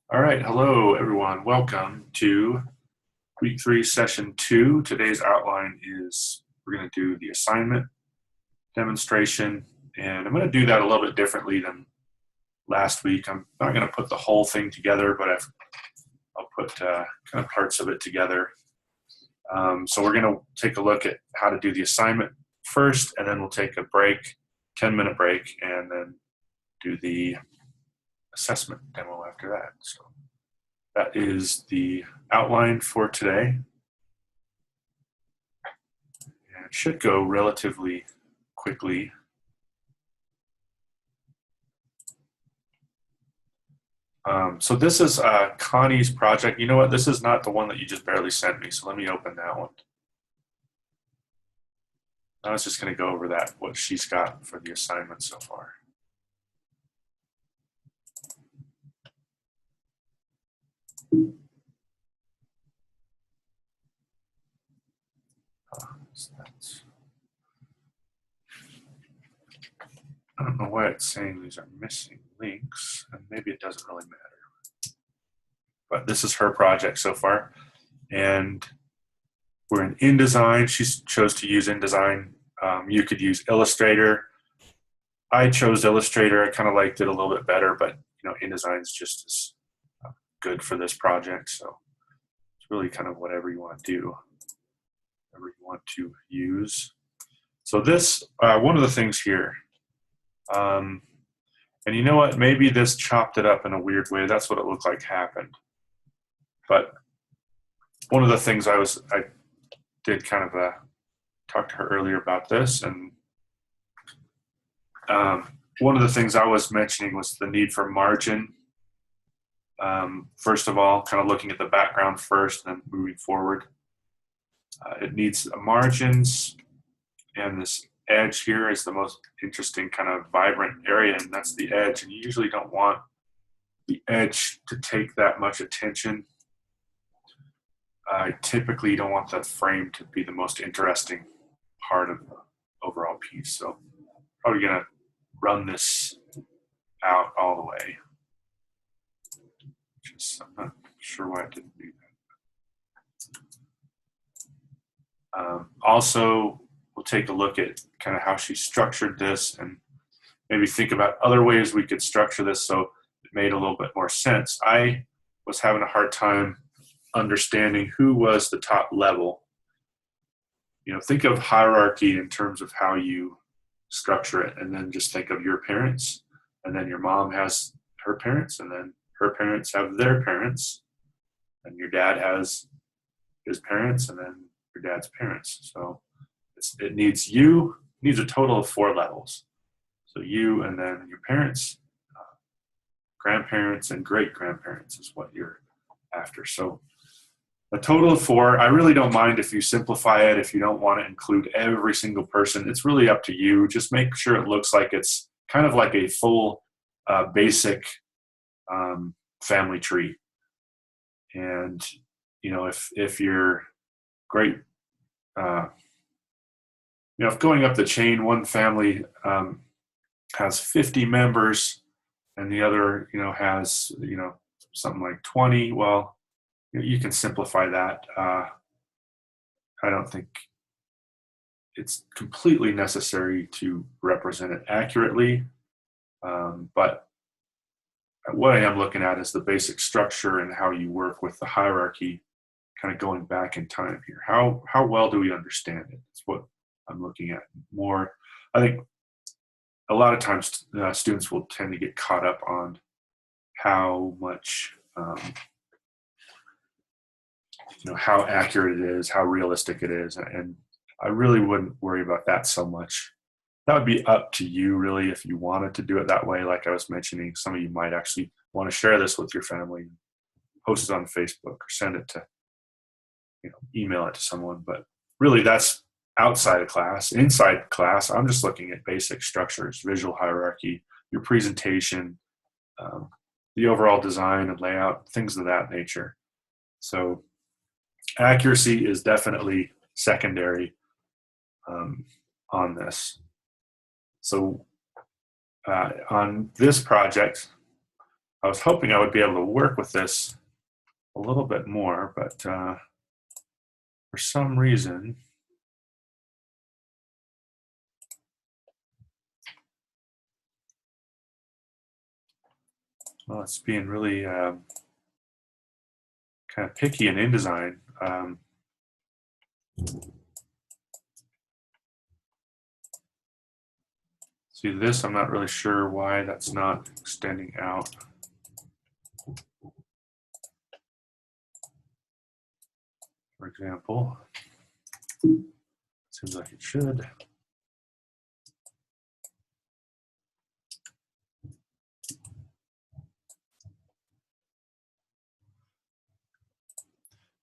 All right, hello everyone. Welcome to week 3, session 2. Today's outline is we're going to do the assignment demonstration, and I'm going to do that a little bit differently than last week. I'm not going to put the whole thing together, but I'll put kind of parts of it together. So we're going to take a look at how to do the assignment first, and then we'll take a break, 10-minute break, and then do the assessment demo after that. So that is the outline for today. And it should go relatively quickly. So this is Connie's project. You know what? This is not the one that you just barely sent me. So let me open that one. I was just going to go over that, what she's got for the assignment so far. I don't know why it's saying these are missing links, and maybe it doesn't really matter. But this is her project so far, and we're in InDesign. She chose to use InDesign. You could use Illustrator. I chose Illustrator. I kind of liked it a little bit better, but you know, InDesign is just as good for this project. So it's really kind of whatever you want to do, whatever you want to use. So this, one of the things here, and you know what, maybe this chopped it up in a weird way. That's what it looked like happened. But one of the things I did kind of talk to her earlier about this, and one of the things I was mentioning was the need for margin. First of all, kind of looking at the background first, then moving forward. It needs margins, and this edge here is the most interesting kind of vibrant area, and that's the edge. And you usually don't want the edge to take that much attention. Typically, you don't want the frame to be the most interesting part of the overall piece. So probably going to run this out all the way. I'm not sure why I didn't do that. Also, we'll take a look at kind of how she structured this and maybe think about other ways we could structure this so it made a little bit more sense. I was having a hard time understanding who was the top level. You know, think of hierarchy in terms of how you structure it, and then just think of your parents, and then your mom has her parents, and then her parents have their parents, and your dad has his parents, and then your dad's parents. So it needs a total of 4 levels. So you, and then your parents, grandparents, and great-grandparents is what you're after. So a total of 4. I really don't mind if you simplify it, if you don't want to include every single person. It's really up to you. Just make sure it looks like it's kind of like a full basic family tree. And, you know, if you're great, you know, if going up the chain, one family has 50 members and the other, you know, has, you know, something like 20, well, you can simplify that. I don't think it's completely necessary to represent it accurately, but what I am looking at is the basic structure and how you work with the hierarchy, kind of going back in time here. How well do we understand it? It's what I'm looking at more. I think a lot of times students will tend to get caught up on how much, you know, how accurate it is, how realistic it is, and I really wouldn't worry about that so much. That would be up to you, really, if you wanted to do it that way. Like I was mentioning, some of you might actually want to share this with your family, post it on Facebook, or send it to, you know, email it to someone. But really, that's outside of class. Inside class, I'm just looking at basic structures, visual hierarchy, your presentation, the overall design and layout, things of that nature. So accuracy is definitely secondary on this. So on this project, I was hoping I would be able to work with this a little bit more, but for some reason, well, it's being really kind of picky in InDesign. See this, I'm not really sure why that's not extending out. For example, seems like it should.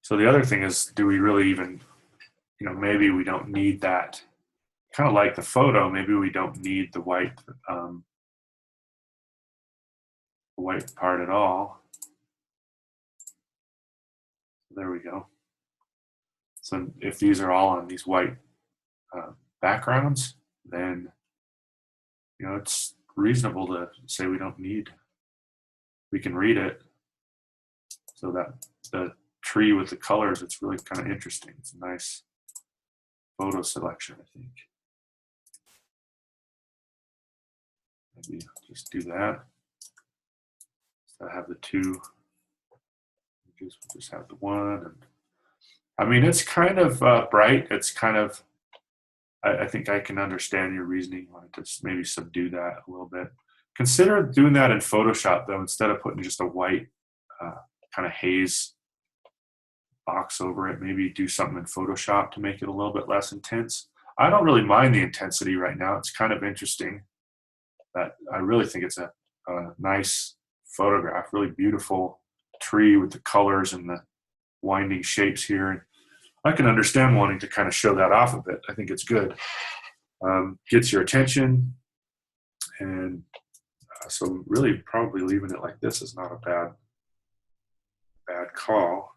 So the other thing is, do we really even, maybe we don't need that. Kind of like the photo, maybe we don't need the white part at all. There we go. So if these are all on these white backgrounds, then it's reasonable to say we don't need. We can read it. So that the tree with the colors, it's really kind of interesting. It's a nice photo selection, I think. Maybe just do that. So I have the two. Just have the one. And I mean, it's kind of bright. It's kind of, I think I can understand your reasoning. I want to just maybe subdue that a little bit. Consider doing that in Photoshop, though, instead of putting just a white kind of haze box over it. Maybe do something in Photoshop to make it a little bit less intense. I don't really mind the intensity right now. It's kind of interesting. That I really think it's a nice photograph, really beautiful tree with the colors and the winding shapes here. And I can understand wanting to kind of show that off a bit. I think it's good. Gets your attention. And so really probably leaving it like this is not a bad call.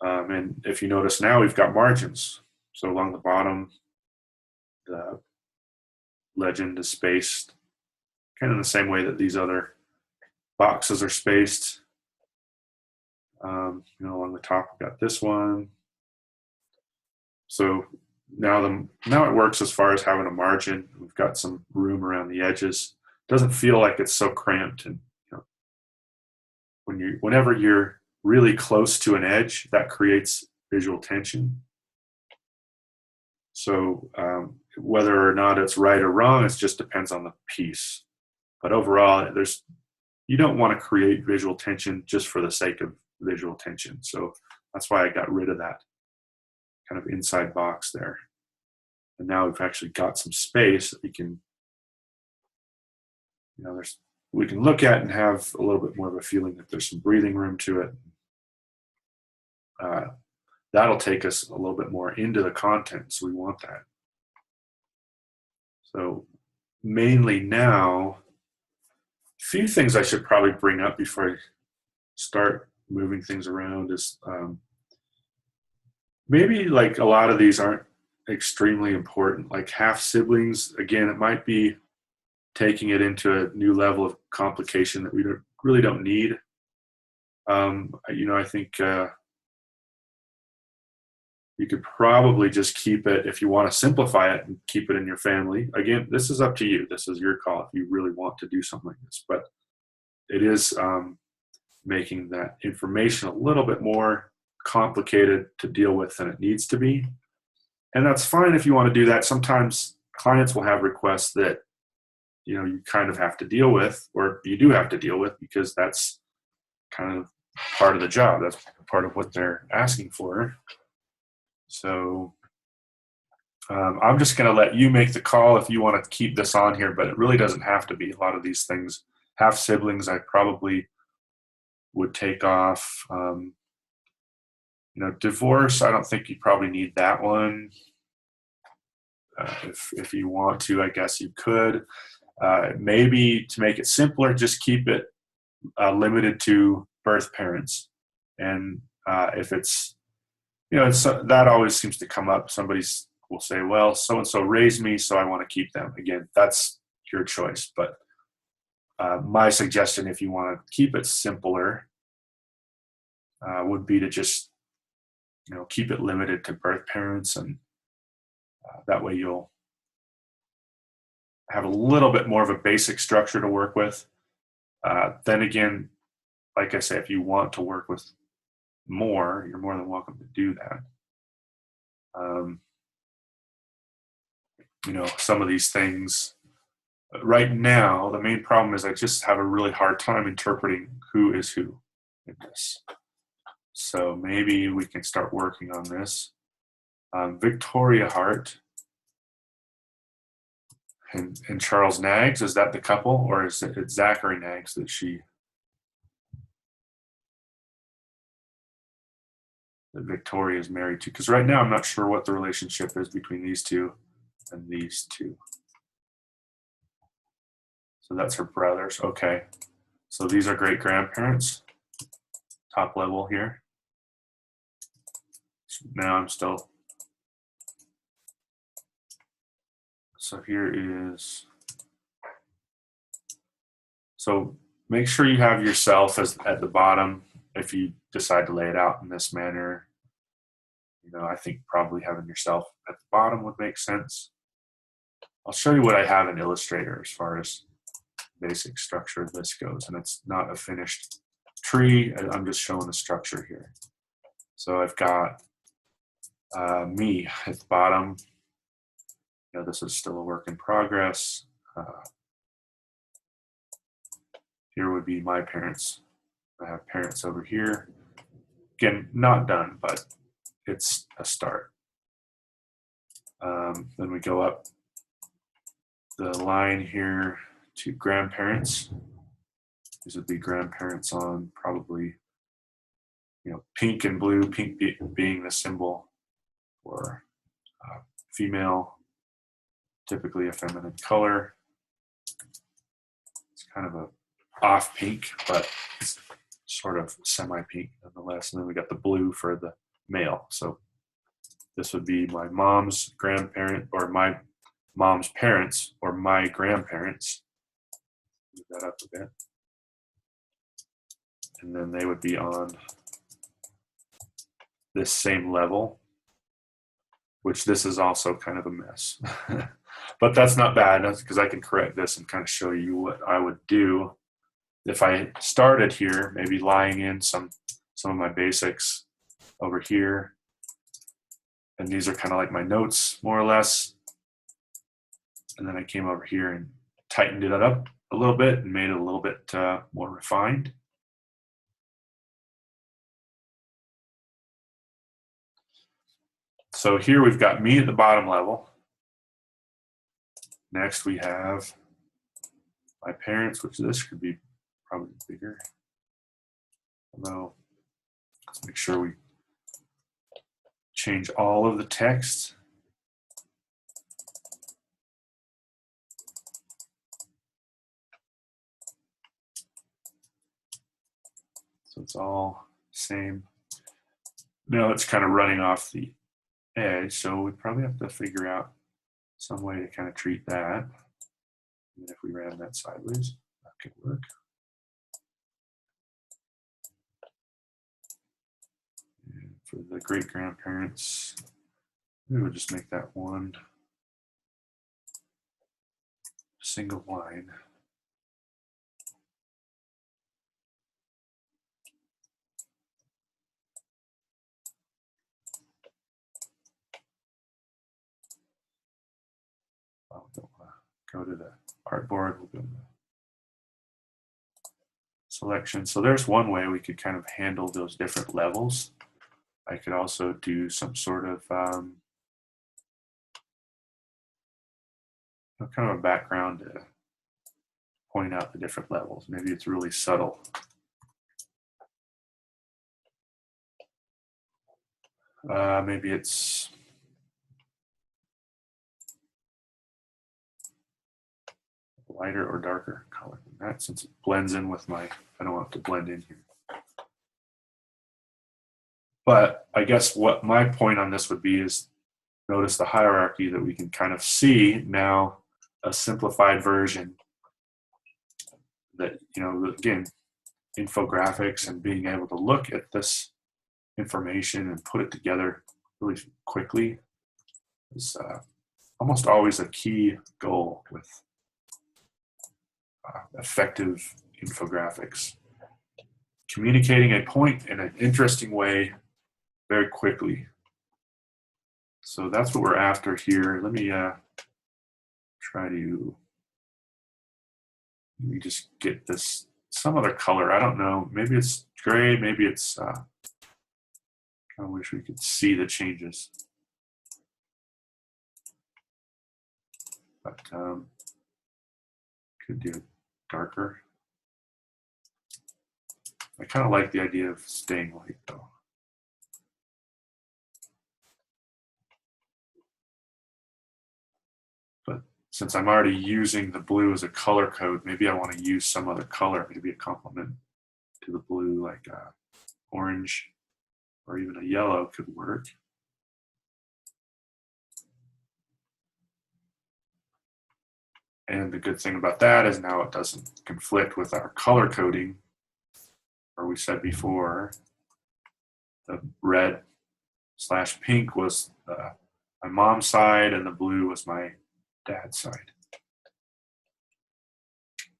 And if you notice now, we've got margins. So along the bottom, the legend is spaced kind of the same way that these other boxes are spaced. Along the top, we've got this one. So now it works as far as having a margin. We've got some room around the edges. Doesn't feel like it's so cramped. And whenever you're really close to an edge, that creates visual tension. So whether or not it's right or wrong, it just depends on the piece. But overall, you don't want to create visual tension just for the sake of visual tension. So that's why I got rid of that kind of inside box there. And now we've actually got some space that we can, we can look at and have a little bit more of a feeling that there's some breathing room to it. That'll take us a little bit more into the content, so we want that. So mainly now, a few things I should probably bring up before I start moving things around is maybe like a lot of these aren't extremely important. Like half siblings, again, it might be taking it into a new level of complication that we really don't need. I think you could probably just keep it, if you want to simplify it and keep it in your family. Again, this is up to you. This is your call if you really want to do something like this. But it is making that information a little bit more complicated to deal with than it needs to be. And that's fine if you want to do that. Sometimes clients will have requests that you kind of have to deal with, or you do have to deal with, because that's kind of part of the job. That's part of what they're asking for. So I'm just going to let you make the call if you want to keep this on here, but it really doesn't have to be. A lot of these things, half siblings, I probably would take off. Divorce, I don't think you probably need that one. If you want to, I guess you could. Maybe to make it simpler, just keep it limited to birth parents. And if it's, that always seems to come up. Somebody will say, well, so-and-so raised me, so I want to keep them. Again, that's your choice. But My suggestion, if you want to keep it simpler, would be to just keep it limited to birth parents, and that way you'll have a little bit more of a basic structure to work with. Then again, like I say, if you want to work with more, you're more than welcome to do that. Um, some of these things right now, the main problem is I just have a really hard time interpreting who is who in this. So maybe we can start working on this. Victoria Hart and Charles Nags, is that the couple, or is it Zachary Nags that Victoria is married to? Because right now I'm not sure what the relationship is between these two and these two. So that's her brothers. Okay. So these are great grandparents, top level here. Now I'm still. So here is. So make sure you have yourself as at the bottom if you decide to lay it out in this manner. I think probably having yourself at the bottom would make sense. I'll show you what I have in Illustrator as far as basic structure of this goes, and it's not a finished tree. I'm just showing the structure here. So I've got me at the bottom. This is still a work in progress. Here would be my parents. I have parents over here. Again, not done, but it's a start. Then we go up the line here to grandparents. These would be grandparents on probably, pink and blue, pink being the symbol for female, typically a feminine color. It's kind of a off pink, but it's sort of semi-pink nonetheless. And then we got the blue for the male. So this would be my mom's grandparent, or my mom's parents, or my grandparents. Move that up a bit. And then they would be on this same level, which this is also kind of a mess. But that's not bad, because I can correct this and kind of show you what I would do if I started here, maybe lying in some of my basics over here. And these are kind of like my notes, more or less. And then I came over here and tightened it up a little bit and made it a little bit more refined. So here we've got me at the bottom level. Next we have my parents, which this could be probably bigger. Although, let's make sure we change all of the text. So it's all same. Now it's kind of running off the edge, so we probably have to figure out some way to kind of treat that. And if we ran that sideways, that could work. And for the great grandparents, we would just make that one single line. Go to the artboard, we'll go to the selection. So there's one way we could kind of handle those different levels. I could also do some sort of kind of a background to point out the different levels. Maybe it's really subtle. Maybe it's lighter or darker color than that, since it blends in with my, I don't want it to blend in here. But I guess what my point on this would be is, notice the hierarchy that we can kind of see now, a simplified version that, again, infographics and being able to look at this information and put it together really quickly is almost always a key goal with effective infographics. Communicating a point in an interesting way very quickly. So that's what we're after here. Let me try to just get this some other color. I don't know. Maybe it's gray. Maybe it's. I wish we could see the changes. But could do darker. I kind of like the idea of staying light though. But since I'm already using the blue as a color code, maybe I want to use some other color, maybe a complement to the blue, like orange or even a yellow could work. And the good thing about that is now it doesn't conflict with our color coding, or we said before, the red / pink was my mom's side and the blue was my dad's side.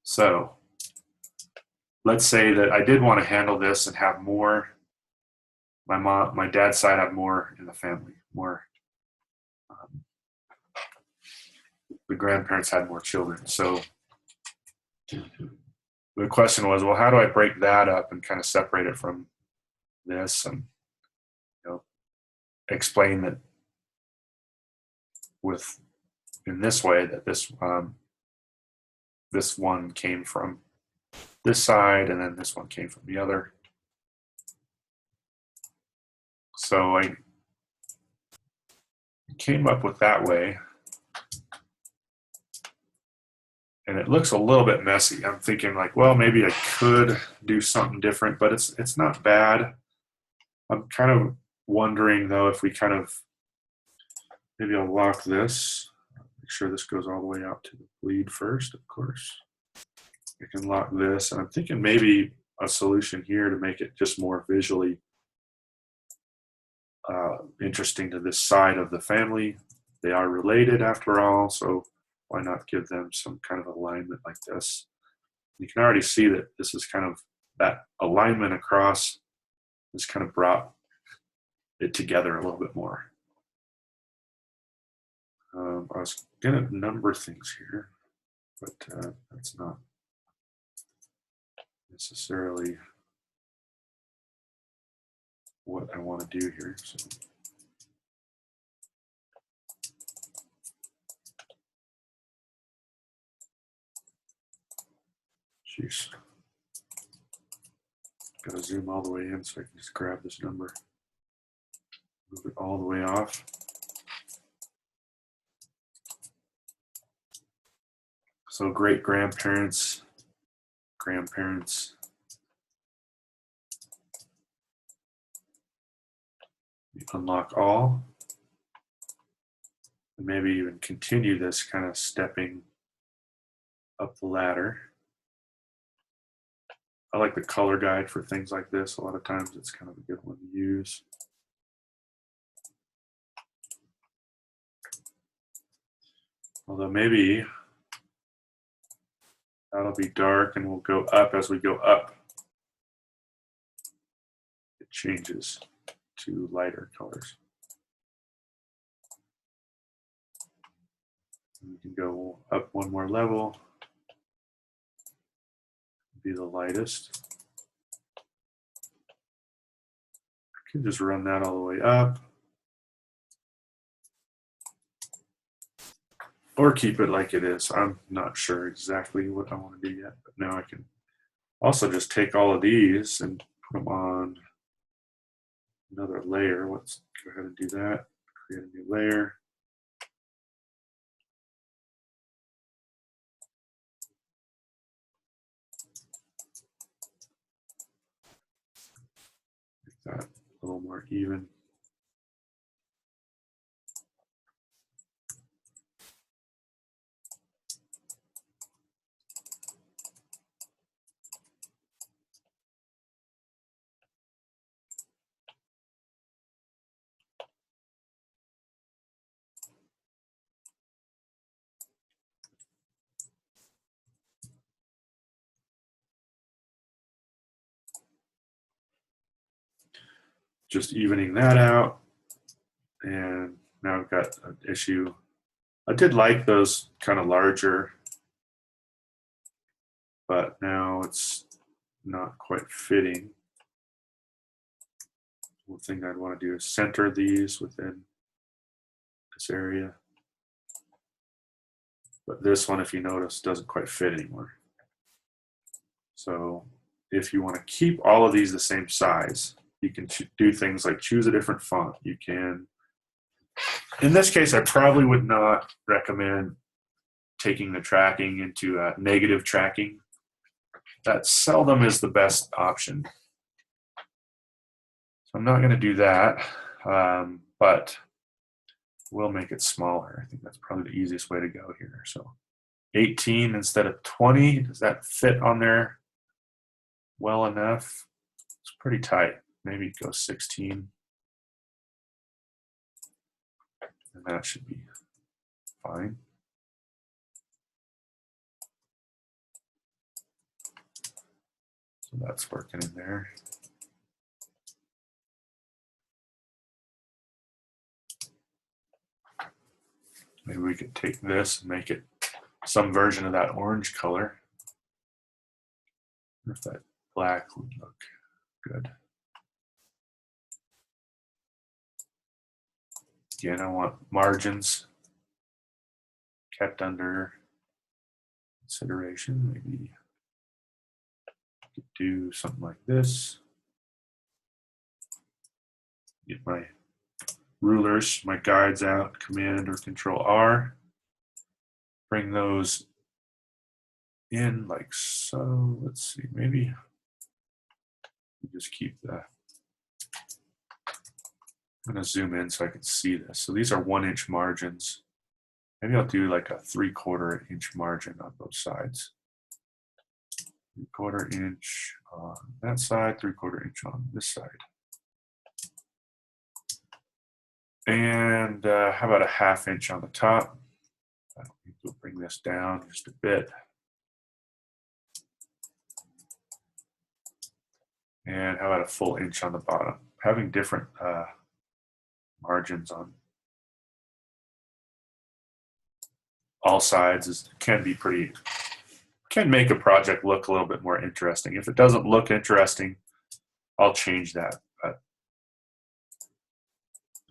So let's say that I did want to handle this and have more, my dad's side have more in the family, more, the grandparents had more children. So the question was, well, how do I break that up and kind of separate it from this and, explain that in this way that this one came from this side and then this one came from the other. So I came up with that way. And it looks a little bit messy. I'm thinking like, well, maybe I could do something different, but it's not bad. I'm kind of wondering though if we kind of, maybe I'll lock this, make sure this goes all the way out to the bleed first, of course. I can lock this, and I'm thinking maybe a solution here to make it just more visually interesting to this side of the family. They are related after all, so why not give them some kind of alignment like this? You can already see that this is kind of, that alignment across has kind of brought it together a little bit more. I was going to number things here, but that's not necessarily what I want to do here. So. Jeez. Got to zoom all the way in so I can just grab this number. Move it all the way off. So great grandparents, grandparents. You unlock all. And maybe even continue this kind of stepping up the ladder. I like the color guide for things like this. A lot of times it's kind of a good one to use. Although maybe that'll be dark and we'll go up as we go up. It changes to lighter colors. And we can go up one more level. Be the lightest. I can just run that all the way up. Or keep it like it is. I'm not sure exactly what I want to do yet, but now I can also just take all of these and put them on another layer. Let's go ahead and do that. Create a new layer. Make that a little more even. just evening that out. And now I've got an issue. I did like those kind of larger, but now it's not quite fitting. One thing I'd want to do is center these within this area. But this one, if you notice, doesn't quite fit anymore. So if you want to keep all of these the same size, you can do things like choose a different font. You can, in this case, I probably would not recommend taking the tracking into negative tracking. That seldom is the best option. So I'm not going to do that, but we'll make it smaller. I think that's probably the easiest way to go here. So 18 instead of 20, does that fit on there well enough? It's pretty tight. Maybe go 16. And that should be fine. So that's working in there. Maybe we could take this and make it some version of that orange color. If that black would look good. Again, I want margins kept under consideration. Maybe I could do something like this. Get my rulers, my guides out, Command or Control R. Bring those in like so. Let's see, maybe just keep that. I'm going to zoom in so I can see this. So these are 1-inch margins. Maybe I'll do like a 3/4 inch margin on both sides. 3/4 inch on that side, 3/4 inch on this side. And how about a 1/2 inch on the top? I think we'll bring this down just a bit. And how about a full inch on the bottom? Having different margins on all sides can make a project look a little bit more interesting. If it doesn't look interesting, I'll change that. But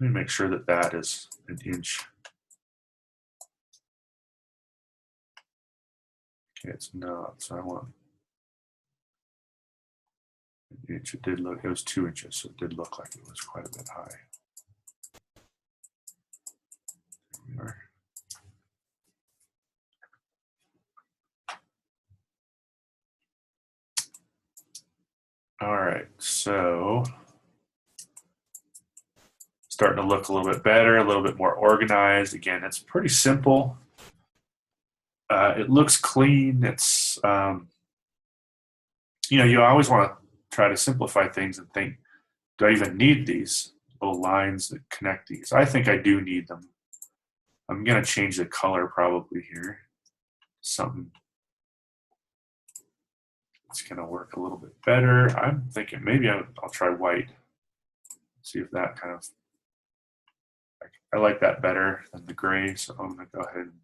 let me make sure that that is 1 inch. Okay, it's not, so I want 1 inch. It was 2 inches, so it did look like it was quite a bit high. There we are. All right, so starting to look a little bit better, a little bit more organized. Again, it's pretty simple. It looks clean. It's, you always want to try to simplify things and think, do I even need these little lines that connect these? I think I do need them. I'm going to change the color probably here. Something that's going to work a little bit better. I'm thinking maybe I'll try white. See if that kind of, I like that better than the gray, so I'm going to go ahead and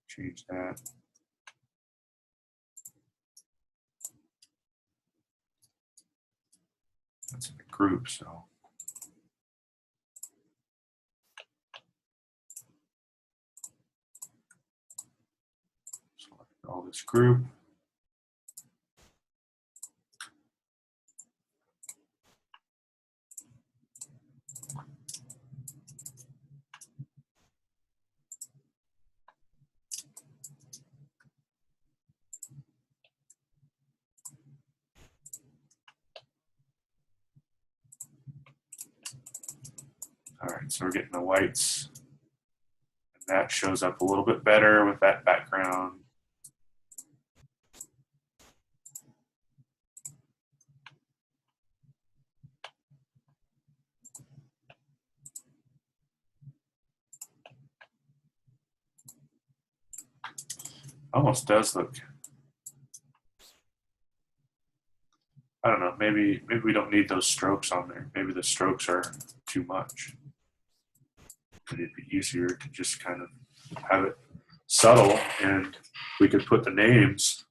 change that. That's in a group, so. Select all this group. All right, so we're getting the whites. And that shows up a little bit better with that background. Almost does look. I don't know, maybe we don't need those strokes on there. Maybe the strokes are too much. It'd be easier to just kind of have it subtle, and we could put the names,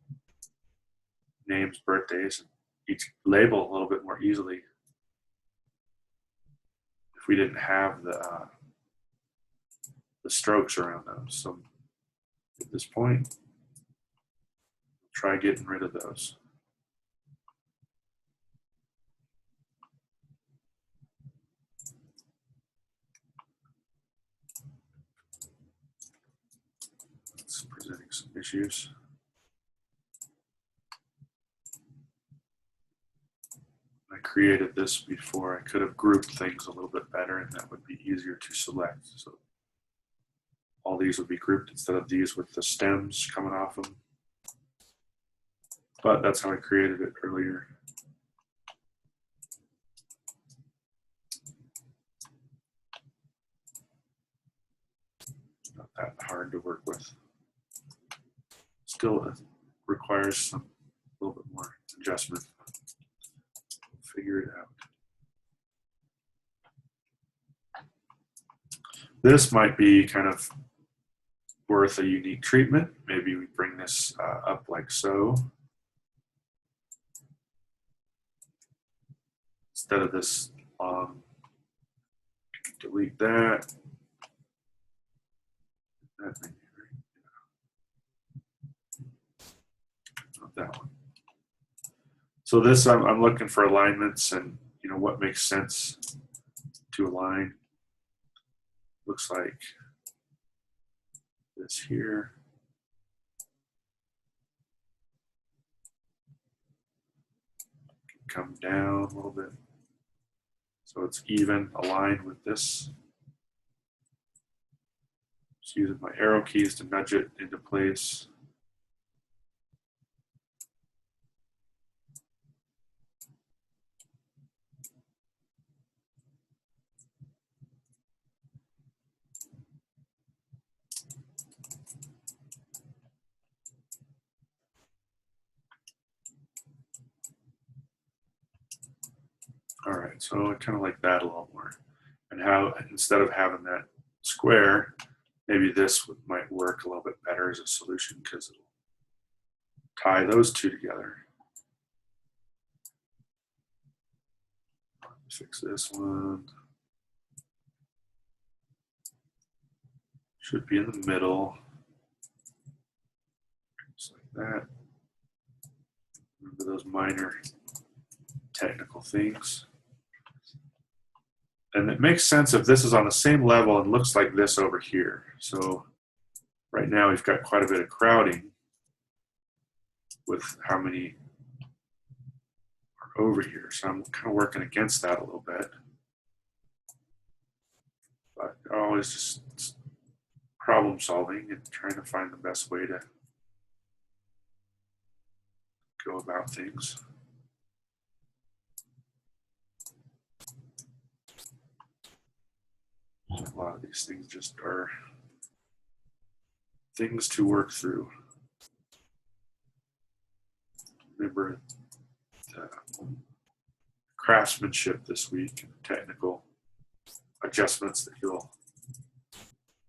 birthdays, each label a little bit more easily if we didn't have the strokes around them. So at this point, try getting rid of those. It's presenting some issues. I created this before. I could have grouped things a little bit better, and that would be easier to select. So all these would be grouped instead of these with the stems coming off them. But that's how I created it earlier. Not that hard to work with. Still requires some a little bit more adjustment. We'll figure it out. This might be kind of worth a unique treatment. Maybe we bring this up like so. Instead of this long, delete that. That maybe, right? Not that one. So this, I'm looking for alignments and what makes sense to align. Looks like this here. Come down a little bit. So it's even aligned with this. Just using my arrow keys to nudge it into place. All right, so I kind of like that a little more. And how, instead of having that square, maybe this might work a little bit better as a solution because it'll tie those two together. Fix this one. Should be in the middle. Just like that. Remember those minor technical things. And it makes sense if this is on the same level and looks like this over here. So right now we've got quite a bit of crowding with how many are over here. So I'm kind of working against that a little bit. But always just problem solving and trying to find the best way to go about things. A lot of these things just are things to work through. Remember the craftsmanship this week and technical adjustments that you'll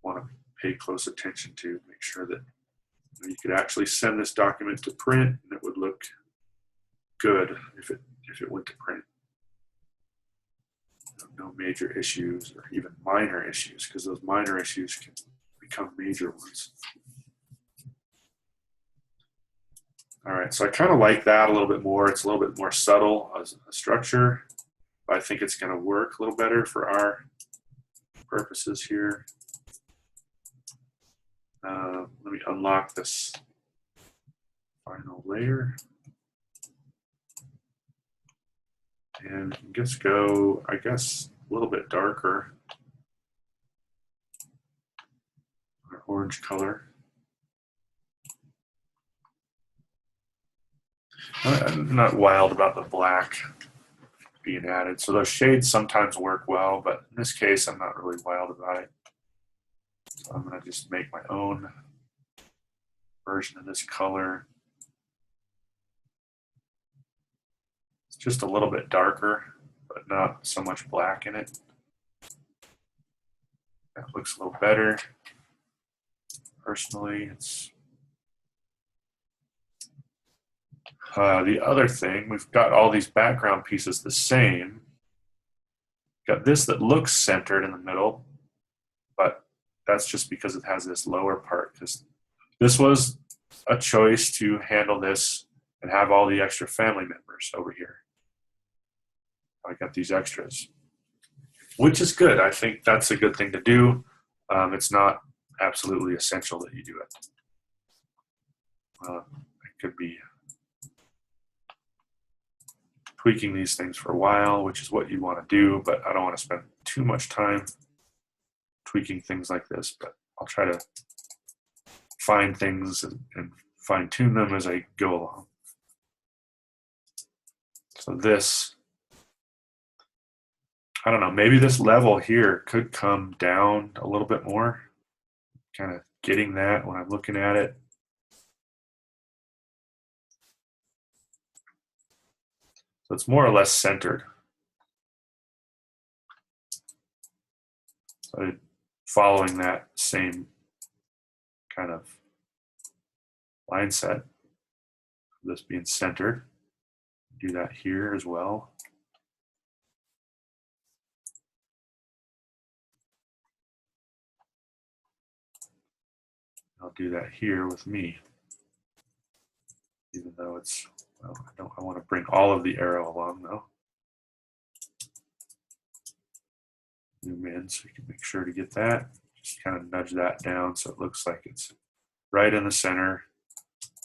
want to pay close attention to. Make sure that you could actually send this document to print and it would look good if it went to print. No major issues or even minor issues, because those minor issues can become major ones. All right, so I kind of like that a little bit more. It's a little bit more subtle as a structure, but I think it's going to work a little better for our purposes here. Let me unlock this final layer. And just go, I guess, a little bit darker. Our orange color. I'm not wild about the black being added. So those shades sometimes work well, but in this case, I'm not really wild about it. So I'm going to just make my own version of this color. Let's just a little bit darker, but not so much black in it. That looks a little better. Personally, it's the other thing, we've got all these background pieces the same. Got this that looks centered in the middle, but that's just because it has this lower part. Because this was a choice to handle this and have all the extra family members over here. I got these extras, which is good. I think that's a good thing to do. It's not absolutely essential that you do it. It could be tweaking these things for a while, which is what you want to do, but I don't want to spend too much time tweaking things like this, but I'll try to find things and fine tune them as I go along. So this, I don't know, maybe this level here could come down a little bit more, kind of getting that when I'm looking at it. So it's more or less centered. So following that same kind of line set, this being centered, do that here as well. I'll do that here with me, even though it's, well, I want to bring all of the arrow along though. Zoom in so you can make sure to get that. Just kind of nudge that down so it looks like it's right in the center.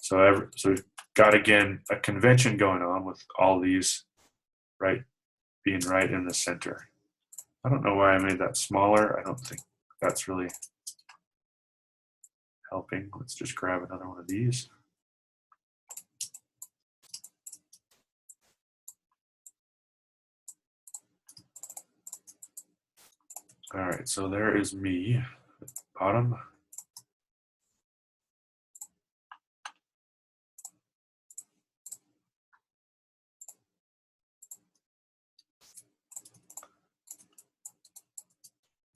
So we've got, again, a convention going on with all these being right in the center. I don't know why I made that smaller. I don't think that's really helping. Let's just grab another one of these. All right, so there is me at the bottom.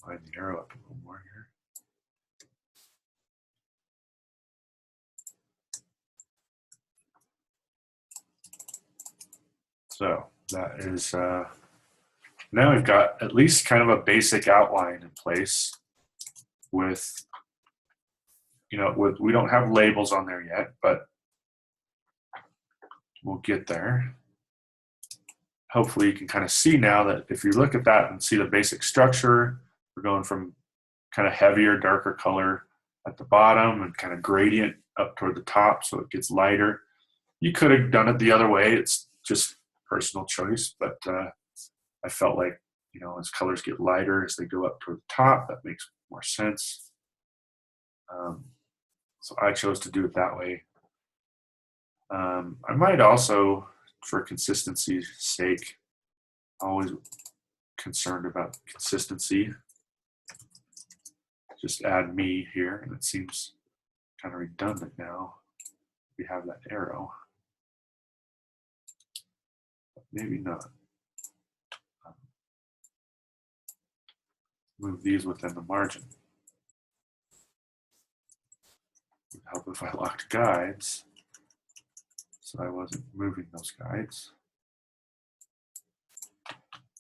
Line the arrow up a little more here. So that is, now we've got at least kind of a basic outline in place with, we don't have labels on there yet, but we'll get there. Hopefully you can kind of see now that if you look at that and see the basic structure, we're going from kind of heavier, darker color at the bottom and kind of gradient up toward the top so it gets lighter. You could have done it the other way. It's just personal choice, but I felt like, as colors get lighter as they go up toward the top, that makes more sense. So I chose to do it that way. I might also, for consistency's sake, always concerned about consistency, just add me here, and it seems kind of redundant now. We have that arrow, but maybe not. Move these within the margin. It would help if I locked guides, so I wasn't moving those guides.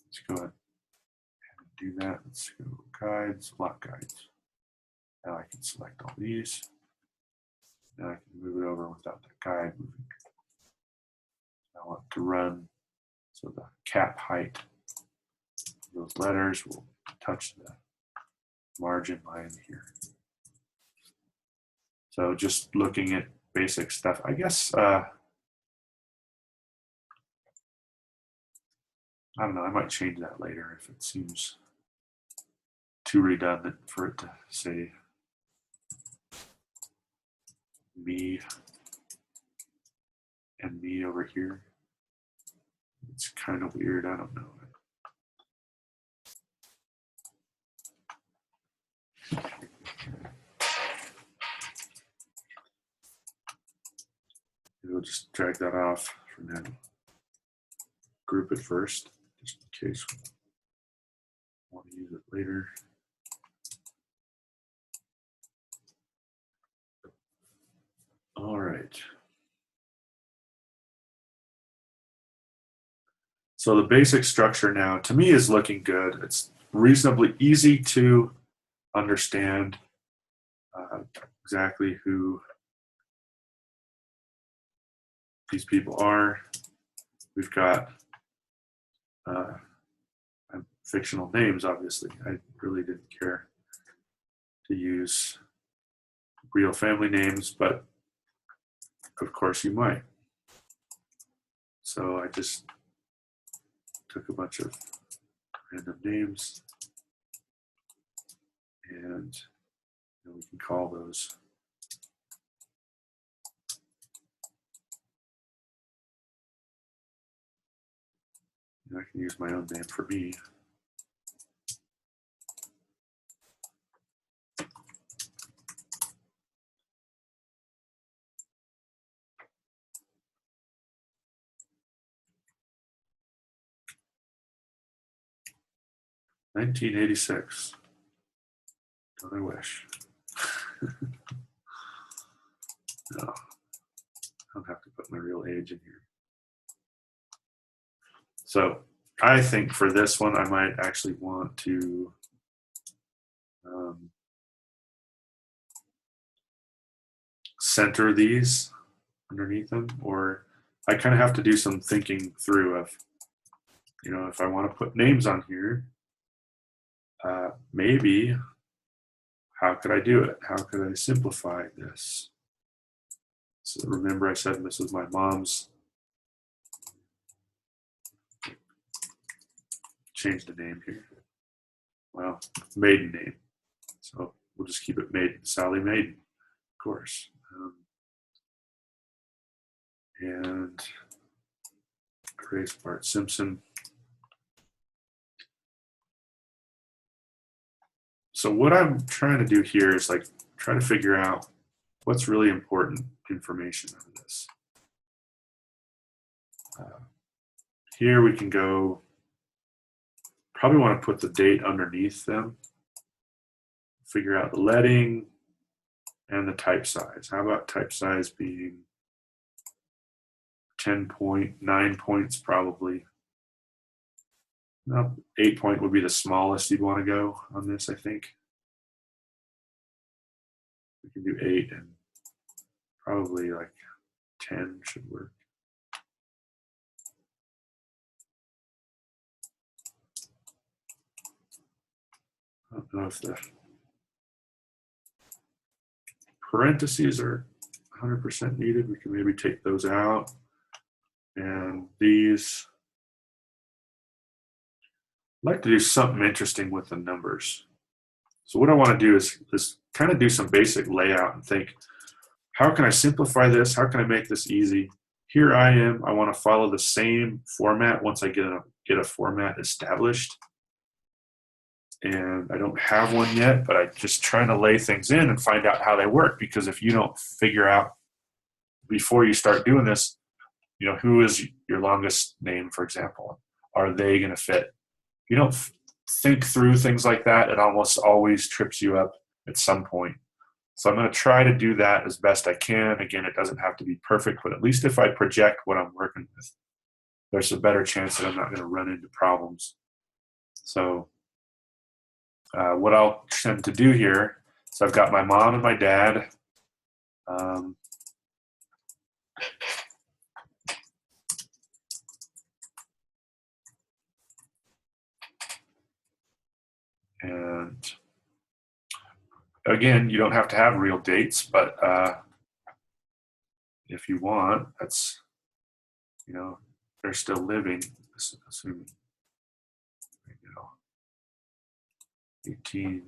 Let's go ahead and do that. Let's go guides, lock guides. Now I can select all these. Now I can move it over without the guide moving. I want to run so the cap height of those letters will touch the margin line here. So just looking at basic stuff, I guess, I don't know, I might change that later if it seems too redundant for it to say me and me over here. It's kind of weird, I don't know. We'll just drag that off for now. group it first, just in case we want to use it later. All right. So the basic structure now, to me, is looking good. It's reasonably easy to understand exactly who these people are. We've got fictional names, obviously. I really didn't care to use real family names, but of course you might. So I just took a bunch of random names, and we can call those I can use my own name for me. $1986. Don't I wish? No, I don't have to put my real age in here. So I think for this one, I might actually want to center these underneath them, or I kind of have to do some thinking through of, if I want to put names on here, maybe how could I do it? How could I simplify this? So remember I said this is my mom's. Change the name here. Well, maiden name. So we'll just keep it Maiden. Sally Maiden, of course. And Grace Bart Simpson. So what I'm trying to do here is try to figure out what's really important information out of this. Here we can go, probably want to put the date underneath them, figure out the leading and the type size. How about type size being 10.9 points probably? No, 8 point would be the smallest you'd want to go on this, I think. We can do 8, and probably 10 should work. I don't know if the parentheses are 100% needed. We can maybe take those out. And these, I'd like to do something interesting with the numbers. So what I want to do is kind of do some basic layout and think, how can I simplify this? How can I make this easy? Here I am. I want to follow the same format once I get a format established. And I don't have one yet, but I'm just trying to lay things in and find out how they work. Because if you don't figure out before you start doing this, who is your longest name, for example? Are they going to fit? You don't think through things like that, it almost always trips you up at some point. So I'm going to try to do that as best I can. Again, it doesn't have to be perfect, but at least if I project what I'm working with, there's a better chance that I'm not going to run into problems. So what I'll tend to do here, so I've got my mom and my dad. And again, you don't have to have real dates, but if you want, that's, they're still living, assuming, 18.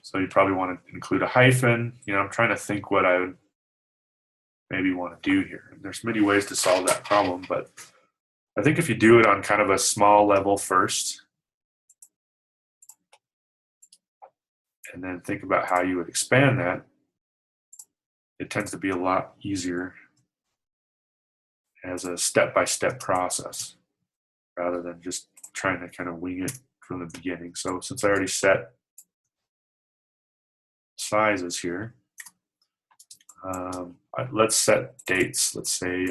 So you probably want to include a hyphen. I'm trying to think what I would maybe want to do here. And there's many ways to solve that problem, but I think if you do it on kind of a small level first, and then think about how you would expand that, it tends to be a lot easier as a step-by-step process rather than just trying to kind of wing it from the beginning. So since I already set sizes here, let's set dates. Let's say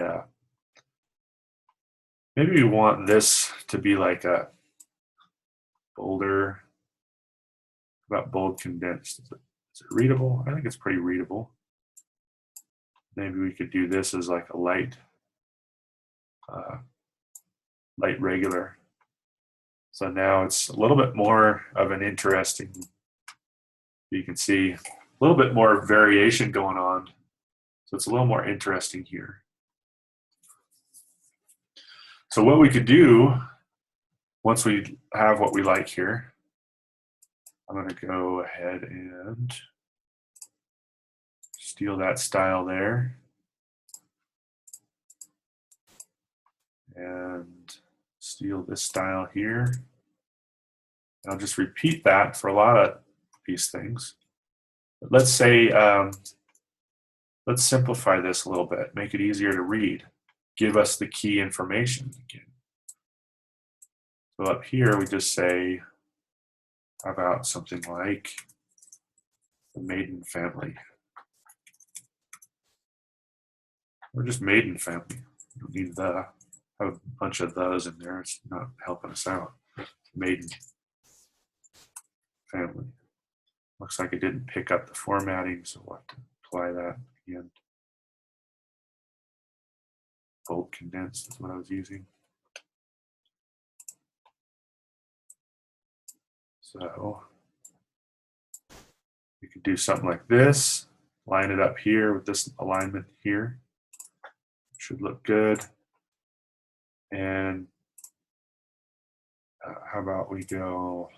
maybe we want this to be like a bolder, about bold condensed. Is it readable? I think it's pretty readable. Maybe we could do this as like a light regular. So now it's a little bit more of an interesting, you can see a little bit more variation going on. So it's a little more interesting here. So what we could do, once we have what we like here, I'm going to go ahead and steal that style there. And steal this style here. And I'll just repeat that for a lot of these things. But let's say, let's simplify this a little bit, make it easier to read, give us the key information again. So up here, we just say, how about something like the Maiden family? Or just Maiden family. You don't need the, have a bunch of those in there. It's not helping us out. Maiden family. Looks like it didn't pick up the formatting, so we'll have to apply that again. Bold condensed is what I was using. So we could do something like this, line it up here with this alignment here. Should look good. And how about we go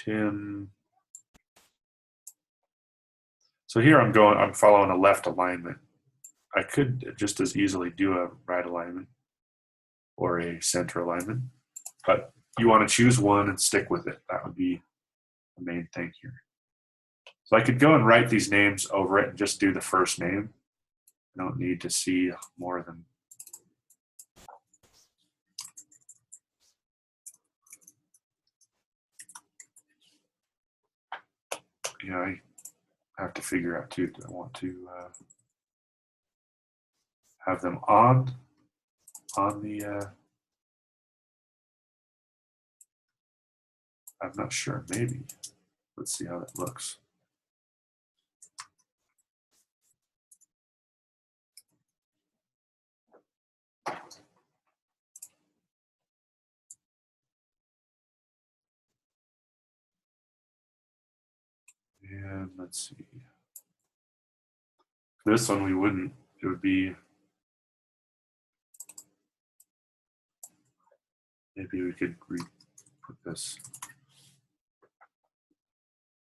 Tim. So here I'm following a left alignment. I could just as easily do a right alignment or a center alignment, but you want to choose one and stick with it. That would be the main thing here. So I could go and write these names over it and just do the first name. I don't need to see more than I have to figure out too, do I want to have them on the I'm not sure, maybe. Let's see how that looks. And let's see. This one we wouldn't, it would be, maybe we could put this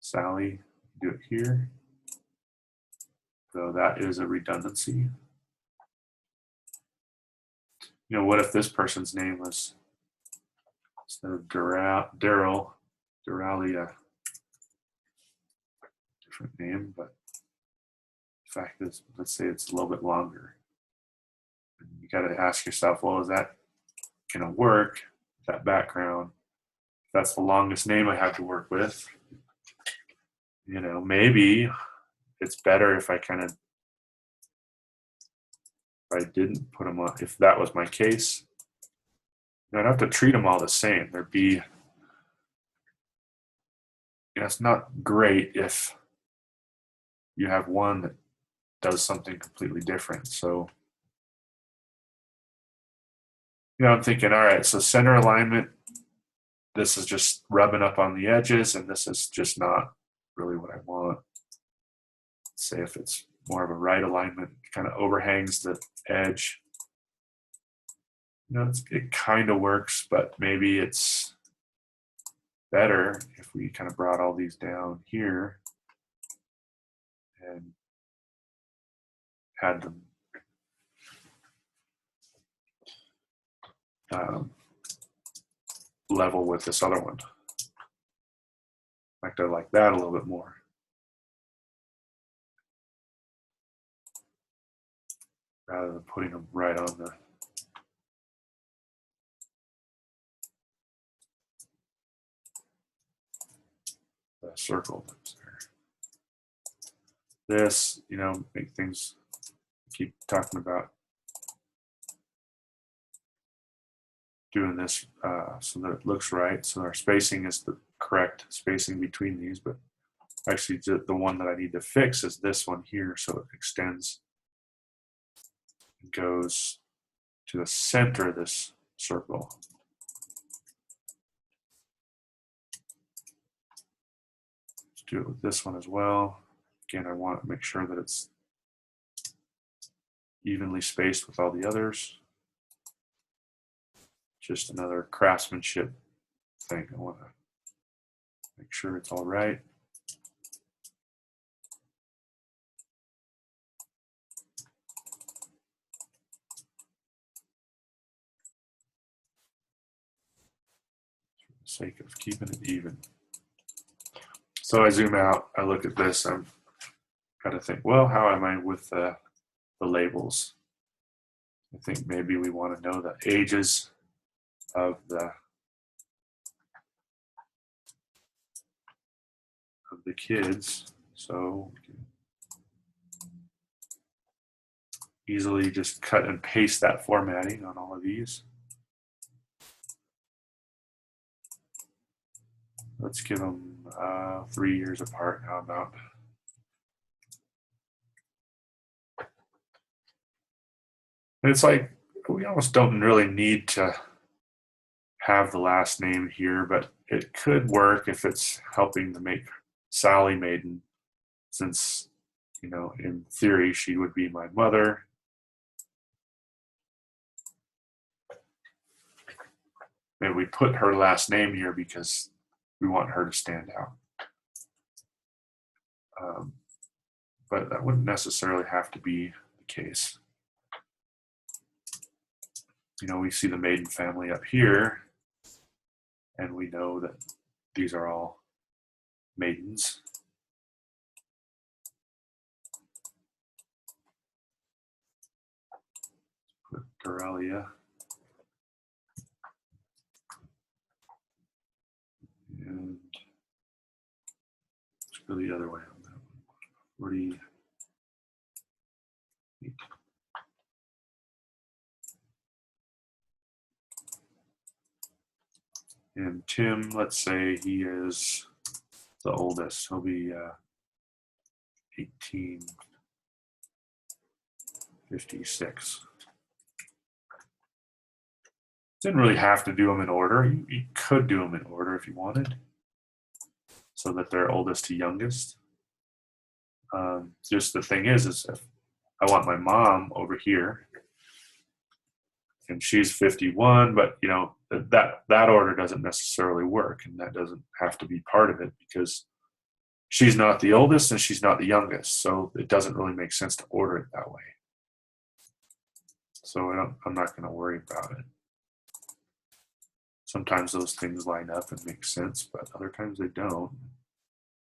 Sally, do it here. So that is a redundancy. You know, what if this person's name was, instead of Daryl, Duralia, different name, but the fact is, let's say it's a little bit longer. And you got to ask yourself, well, is that going to work, that background? If that's the longest name I have to work with, you know, maybe it's better if I kind of, if I didn't put them on, if that was my case, I'd have to treat them all the same. There'd be, you know, it's not great if you have one that does something completely different. So, you know, I'm thinking, all right, so center alignment, this is just rubbing up on the edges, and this is just not really what I want. Say if it's more of a right alignment, kind of overhangs the edge. You know, it kind of works, but maybe it's better if we kind of brought all these down here and had them level with this other one. In fact, I like that a little bit more. Rather than putting them right on the circle. This, you know, make things, keep talking about doing this so that it looks right. So our spacing is the correct spacing between these, but actually the one that I need to fix is this one here. So it extends and goes to the center of this circle. Let's do it with this one as well. Again, I want to make sure that it's evenly spaced with all the others. Just another craftsmanship thing. I want to make sure it's all right. For the sake of keeping it even. So I zoom out, I look at this, I'm got to think, well, how am I with the labels? I think maybe we want to know the ages of the kids, so we can easily just cut and paste that formatting on all of these. Let's give them 3 years apart. How about? It's like we almost don't really need to have the last name here, but it could work if it's helping to make Sally maiden, since, you know, in theory she would be my mother. Maybe we put her last name here because we want her to stand out. But that wouldn't necessarily have to be the case. You know, we see the maiden family up here, and we know that these are all maidens. Put Dorelia. And let's go the other way on that one. 48. And Tim, let's say he is the oldest. He'll be 1856. Didn't really have to do them in order. You could do them in order if you wanted, so that they're oldest to youngest. Just the thing is if I want my mom over here, and she's 51, but you know that order doesn't necessarily work, and that doesn't have to be part of it because she's not the oldest and she's not the youngest, so it doesn't really make sense to order it that way. So I'm not going to worry about it. Sometimes those things line up and make sense, but other times they don't.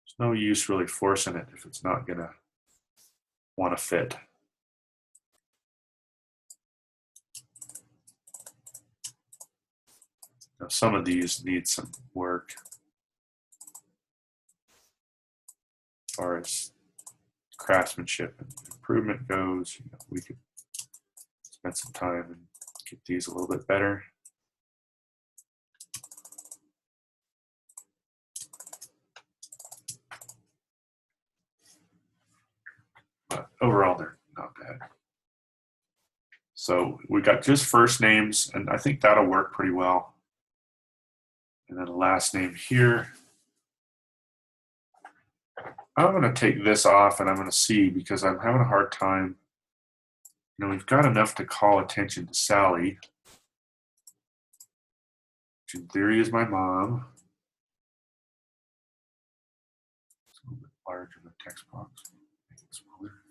There's no use really forcing it if it's not going to want to fit. Now, some of these need some work as far as craftsmanship and improvement goes. You know, we could spend some time and get these a little bit better. But overall, they're not bad. So we got just first names, and I think that'll work pretty well. And then a last name here. I'm going to take this off and I'm going to see, because I'm having a hard time. You know, we've got enough to call attention to Sally, which in theory is my mom. It's a little bit larger in the text box. Make it smaller.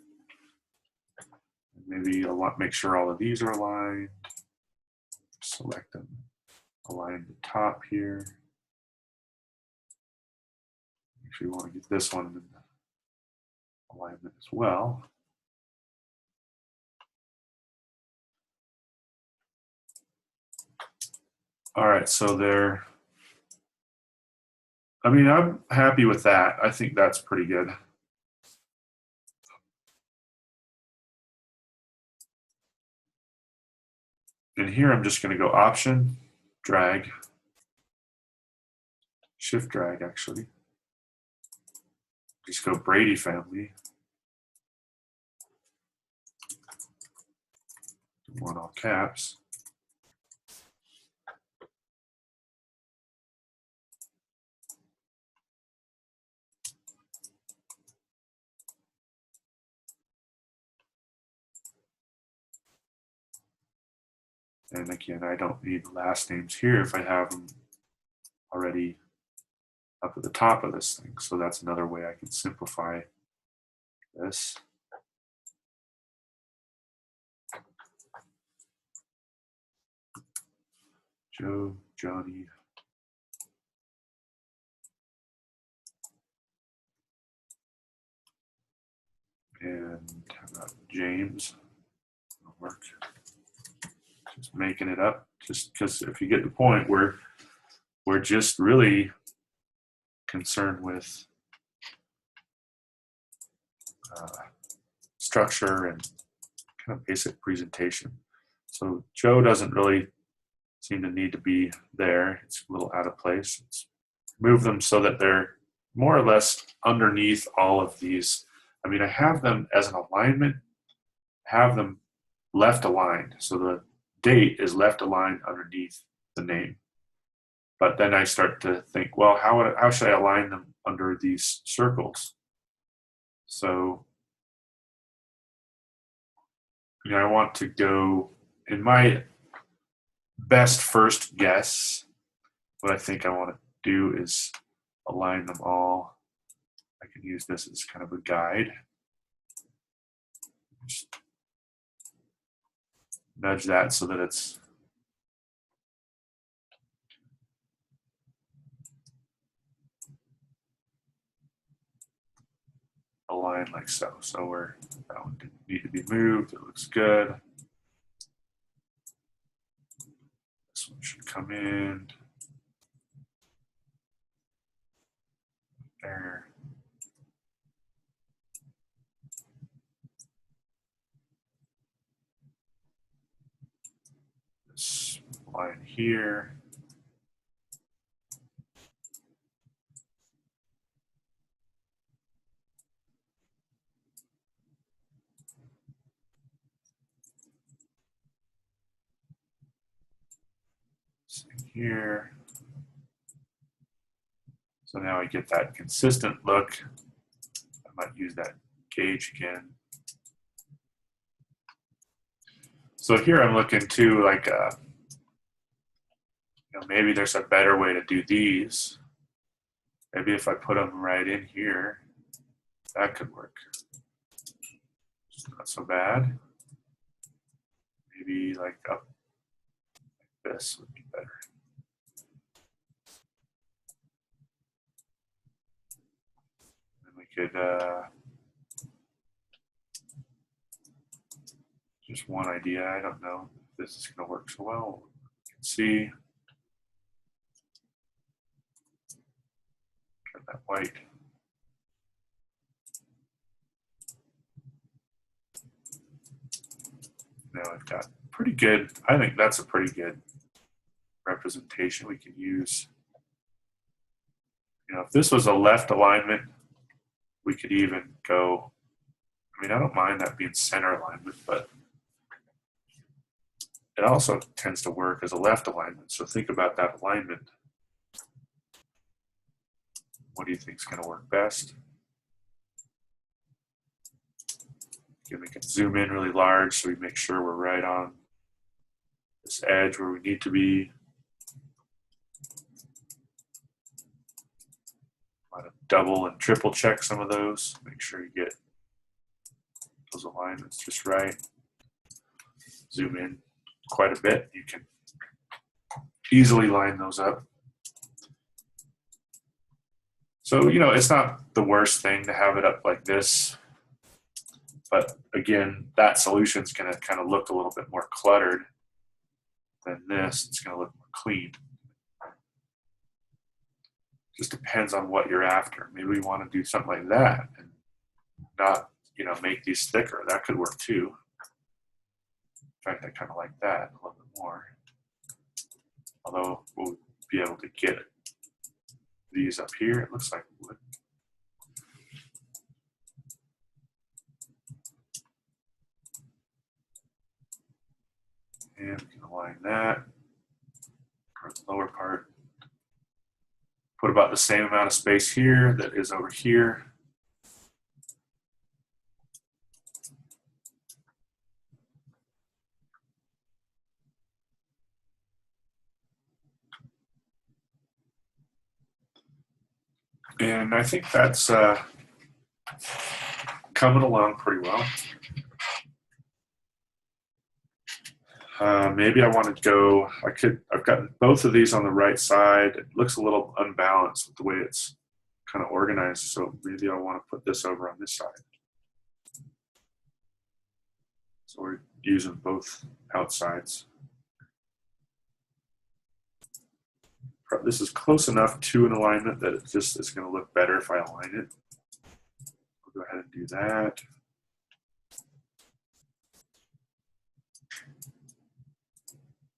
And maybe make sure all of these are aligned. Select them, align the top here. Actually, we want to get this one in alignment as well. All right, so there. I mean, I'm happy with that. I think that's pretty good. And here I'm just going to go Option, drag, Shift drag actually. Just go Brady family. One all caps. And again, I don't need last names here if I have them already up at the top of this thing. So that's another way I can simplify this. Joe, Johnny. And how about James? That'll work. Just making it up, just because if you get the point where we're just really concerned with structure and kind of basic presentation. So Joe doesn't really seem to need to be there. It's a little out of place. Let's move them so that they're more or less underneath all of these. I mean, I have them as an alignment, have them left aligned. So the date is left aligned underneath the name. But then I start to think, well, how should I align them under these circles? So, you know, I want to go, in my best first guess, what I think I want to do is align them all. I can use this as kind of a guide. Just nudge that so that it's aligned like so. So that one didn't need to be moved. It looks good. This one should come in. There. This line here. Here. So now I get that consistent look. I might use that gauge again. So here I'm looking to like, you know, maybe there's a better way to do these. Maybe if I put them right in here, that could work. It's not so bad. Maybe like up like this would be better. And we could just one idea. I don't know if this is going to work so well. You can see that white. Now I've got pretty good, I think that's a pretty good representation we can use. You know, if this was a left alignment, we could even go, I mean, I don't mind that being center alignment, but it also tends to work as a left alignment. So think about that alignment. What do you think is going to work best? Again, we can zoom in really large so we make sure we're right on this edge where we need to be. Want to double and triple check some of those. Make sure you get those alignments just right. Zoom in quite a bit. You can easily line those up. So, you know, it's not the worst thing to have it up like this, but again, that solution is going to kind of look a little bit more cluttered than this. It's going to look more clean. Just depends on what you're after. Maybe we want to do something like that and not, you know, make these thicker. That could work too. In fact, I kind of like that a little bit more. Although we'll be able to get these up here. It looks like wood. And we can align that for the lower part. Put about the same amount of space here that is over here. And I think that's coming along pretty well. Maybe I want to go, I've got both of these on the right side. It looks a little unbalanced with the way it's kind of organized. So maybe I want to put this over on this side. So we're using both outsides. This is close enough to an alignment that it just is going to look better if I align it. I'll go ahead and do that.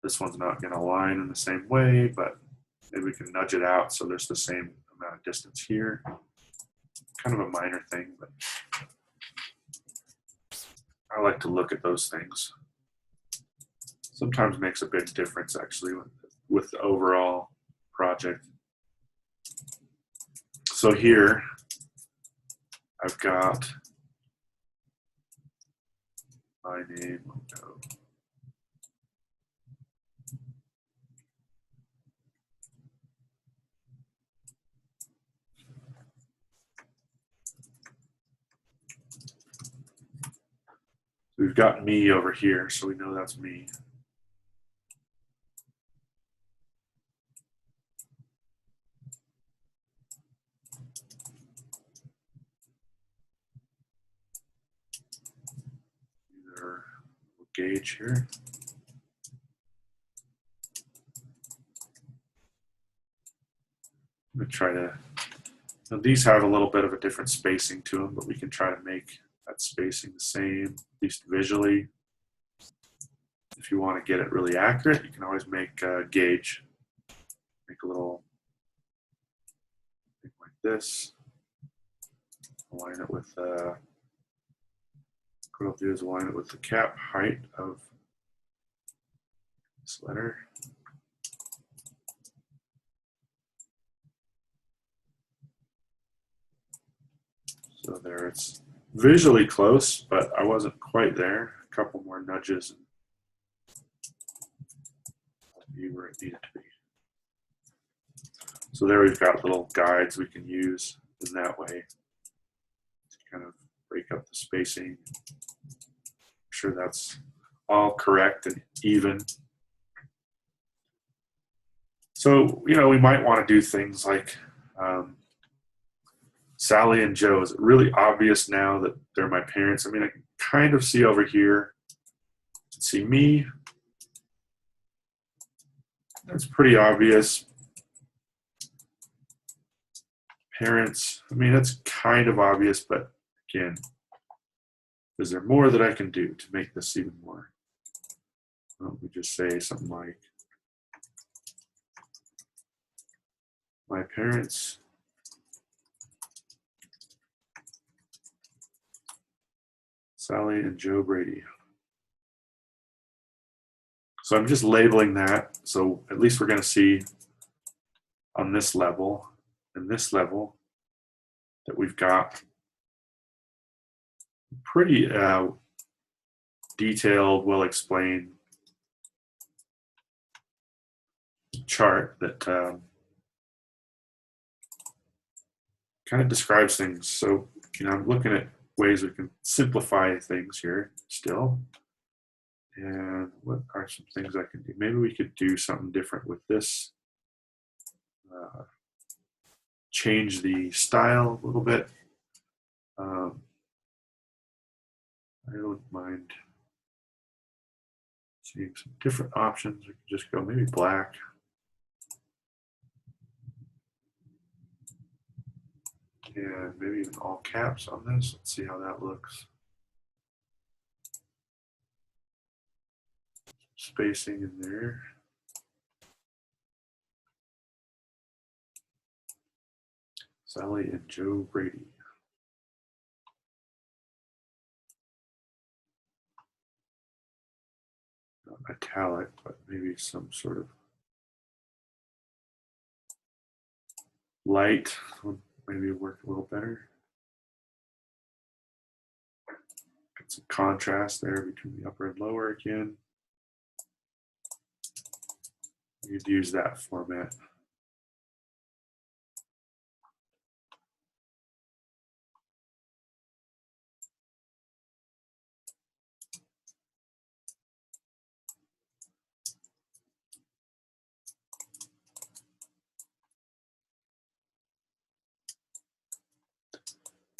This one's not going to align in the same way, but maybe we can nudge it out so there's the same amount of distance here. Kind of a minor thing, but I like to look at those things. Sometimes makes a big difference actually with the overall project. So here I've got my name logo. We've got me over here, so we know that's me. Either gauge here. I'm going to try to, now these have a little bit of a different spacing to them, but we can try to make that spacing the same, at least visually. If you want to get it really accurate, you can always make a gauge. Make a little thing like this. Align it with, what I'll do is align it with the cap height of this letter. So there, it's visually close, but I wasn't quite there. A couple more nudges and I'll be where it needed to be. So there we've got little guides we can use in that way to kind of break up the spacing. Make sure that's all correct and even. So, you know, we might want to do things like Sally and Joe. Is it really obvious now that they're my parents? I mean, I can kind of see over here. See me. That's pretty obvious. Parents. I mean, that's kind of obvious, but again, is there more that I can do to make this even more? Why don't we just say something like, my parents Sally and Joe Brady. So I'm just labeling that. So at least we're going to see on this level and this level that we've got pretty detailed, well-explained chart that kind of describes things. So, you know, I'm looking at ways we can simplify things here still. And what are some things I can do? Maybe we could do something different with this change the style a little bit. I don't mind seeing some different options. We can just go maybe black. And maybe even all caps on this. Let's see how that looks. Spacing in there. Sally and Joe Brady. Not italic, but maybe some sort of light would maybe work a little better. Get some contrast there between the upper and lower again. You'd use that format.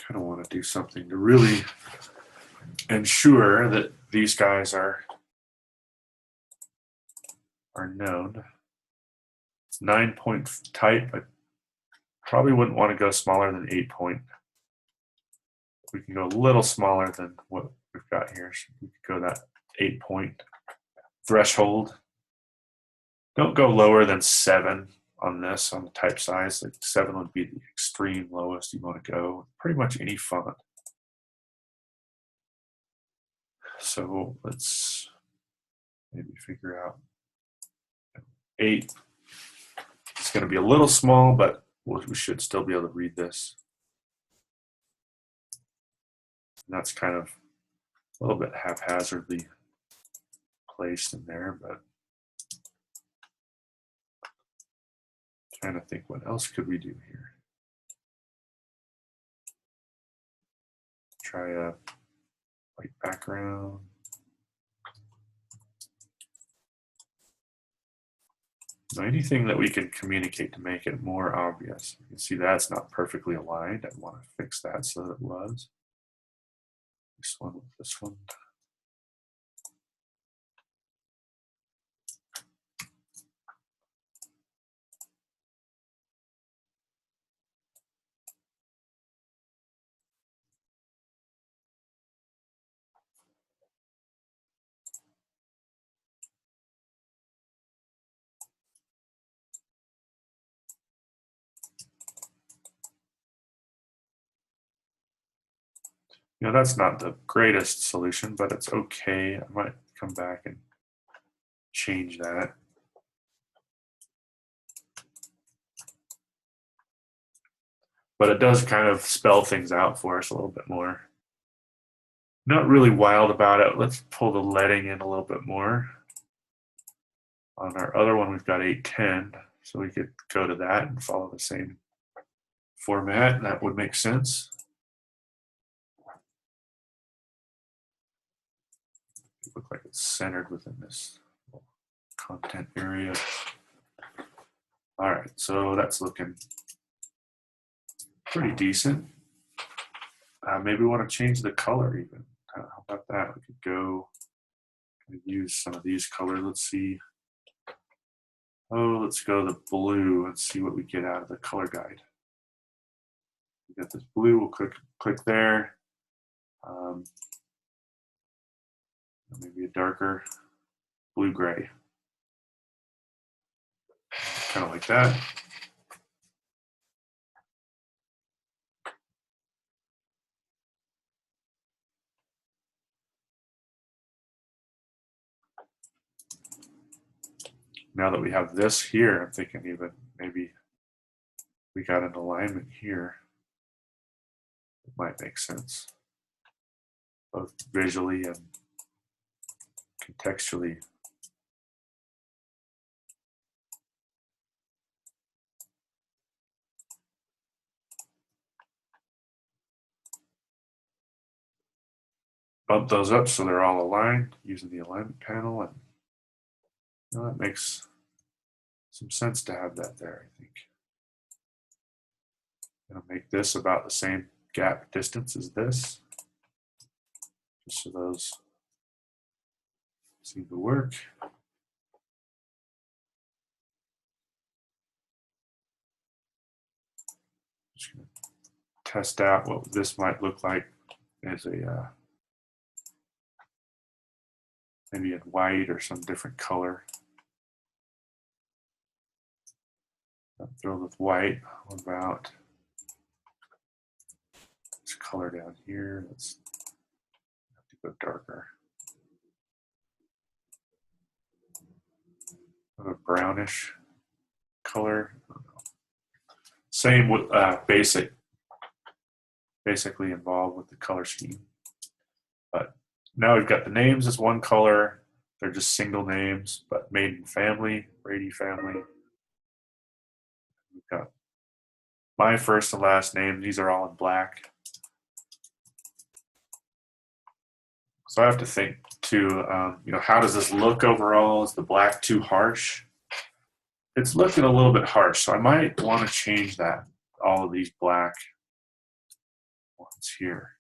Kind of want to do something to really ensure that these guys are known. It's 9-point type. I probably wouldn't want to go smaller than 8-point. We can go a little smaller than what we've got here. So we could go that 8-point threshold. Don't go lower than 7 on this, on the type size. Like 7 would be the extreme lowest you want to go. Pretty much any font. So let's maybe figure out 8. It's going to be a little small, but we should still be able to read this. And that's kind of a little bit haphazardly placed in there, but trying to think what else could we do here. Try a white background. Now, anything that we can communicate to make it more obvious. You can see that's not perfectly aligned. I want to fix that so that it was. This one with this one. You know, that's not the greatest solution, but it's okay. I might come back and change that. But it does kind of spell things out for us a little bit more. Not really wild about it. Let's pull the leading in a little bit more. On our other one, we've got 810, so we could go to that and follow the same format. That would make sense. It looks like it's centered within this content area. All right, so that's looking pretty decent. Maybe we want to change the color even. How about that? We could go and use some of these colors. Let's see. Oh, let's go the blue and see what we get out of the color guide. We got this blue. We'll click there. Maybe a darker blue-gray. Kind of like that. Now that we have this here, I'm thinking even maybe we got an alignment here. It might make sense, both visually and contextually. Bump those up so they're all aligned using the alignment panel, and you know, that makes some sense to have that there, I think. I'm going to make this about the same gap distance as this, just so those seem to work. Just going to test out what this might look like as a maybe in white or some different color. I'm thrilled with white. What about this color down here? Let's have to go darker. A brownish color. Same with basically involved with the color scheme. But now we've got the names as one color. They're just single names, but Maiden family, Brady family. We've got my first and last name. These are all in black. So I have to think too, how does this look overall? Is the black too harsh? It's looking a little bit harsh, so I might want to change that. All of these black ones here.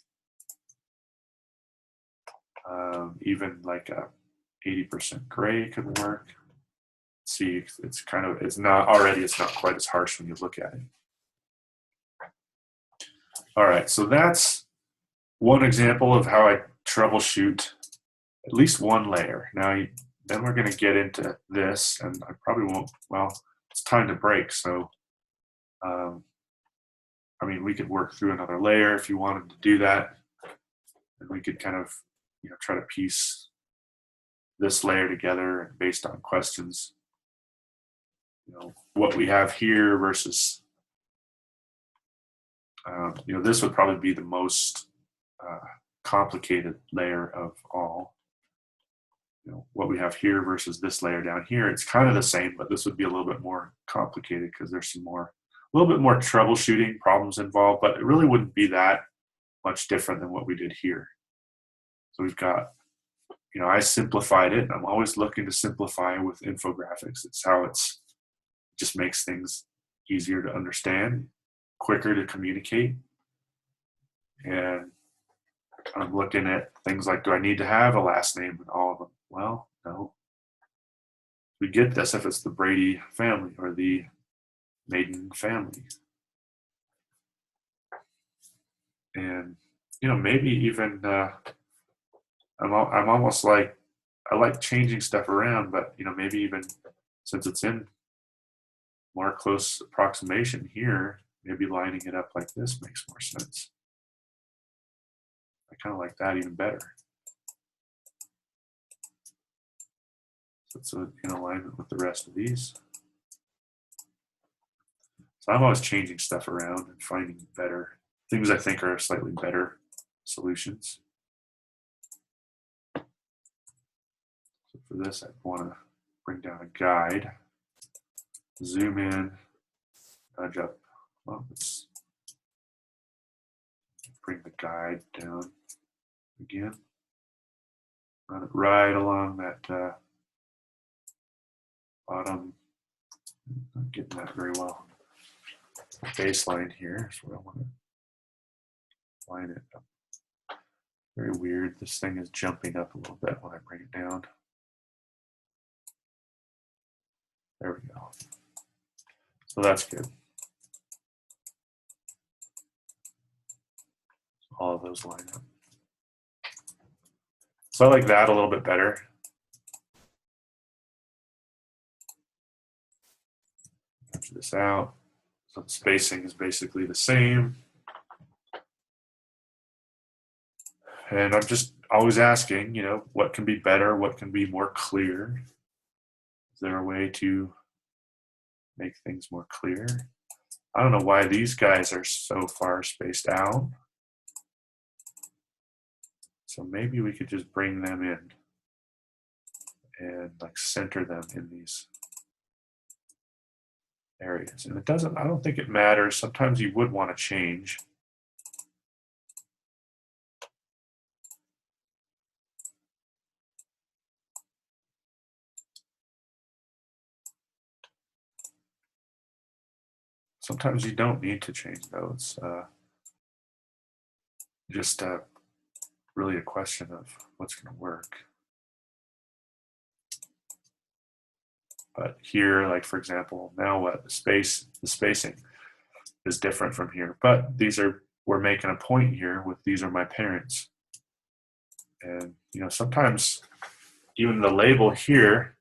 Even like a 80% gray could work. See, it's not quite as harsh when you look at it. All right, so that's one example of how I troubleshoot at least one layer. Now, then we're going to get into this, and I probably won't. Well, it's time to break, so we could work through another layer if you wanted to do that, and we could kind of try to piece this layer together based on questions. What we have here versus this would probably be the most complicated layer of all. What we have here versus this layer down here, it's kind of the same, but this would be a little bit more complicated because there's a little bit more troubleshooting problems involved, but it really wouldn't be that much different than what we did here. So we've got, I simplified it. I'm always looking to simplify with infographics. It's how it just makes things easier to understand, quicker to communicate. And I'm looking at things like, do I need to have a last name in all of them? Well, no. We get this if it's the Brady family or the Maiden family. And, maybe even, I'm almost like, I like changing stuff around, but, maybe even since it's in more close approximation here, maybe lining it up like this makes more sense. I kind of like that even better. So it's in alignment with the rest of these. So I'm always changing stuff around and finding better things I think are slightly better solutions. So for this, I want to bring down a guide, zoom in, nudge up. Well, let's bring the guide down again. Run it right along that bottom. Not getting that very well. Baseline here is where I want to line it up. Very weird. This thing is jumping up a little bit when I bring it down. There we go. So that's good. All of those line up. So I like that a little bit better. Measure this out. So the spacing is basically the same. And I'm just always asking, what can be better? What can be more clear? Is there a way to make things more clear? I don't know why these guys are so far spaced out. So maybe we could just bring them in and like center them in these areas. And I don't think it matters. Sometimes you would want to change. Sometimes you don't need to change those. Just really a question of what's going to work. But here, like for example, now what? The spacing is different from here. But we're making a point here with these are my parents. And sometimes even the label here,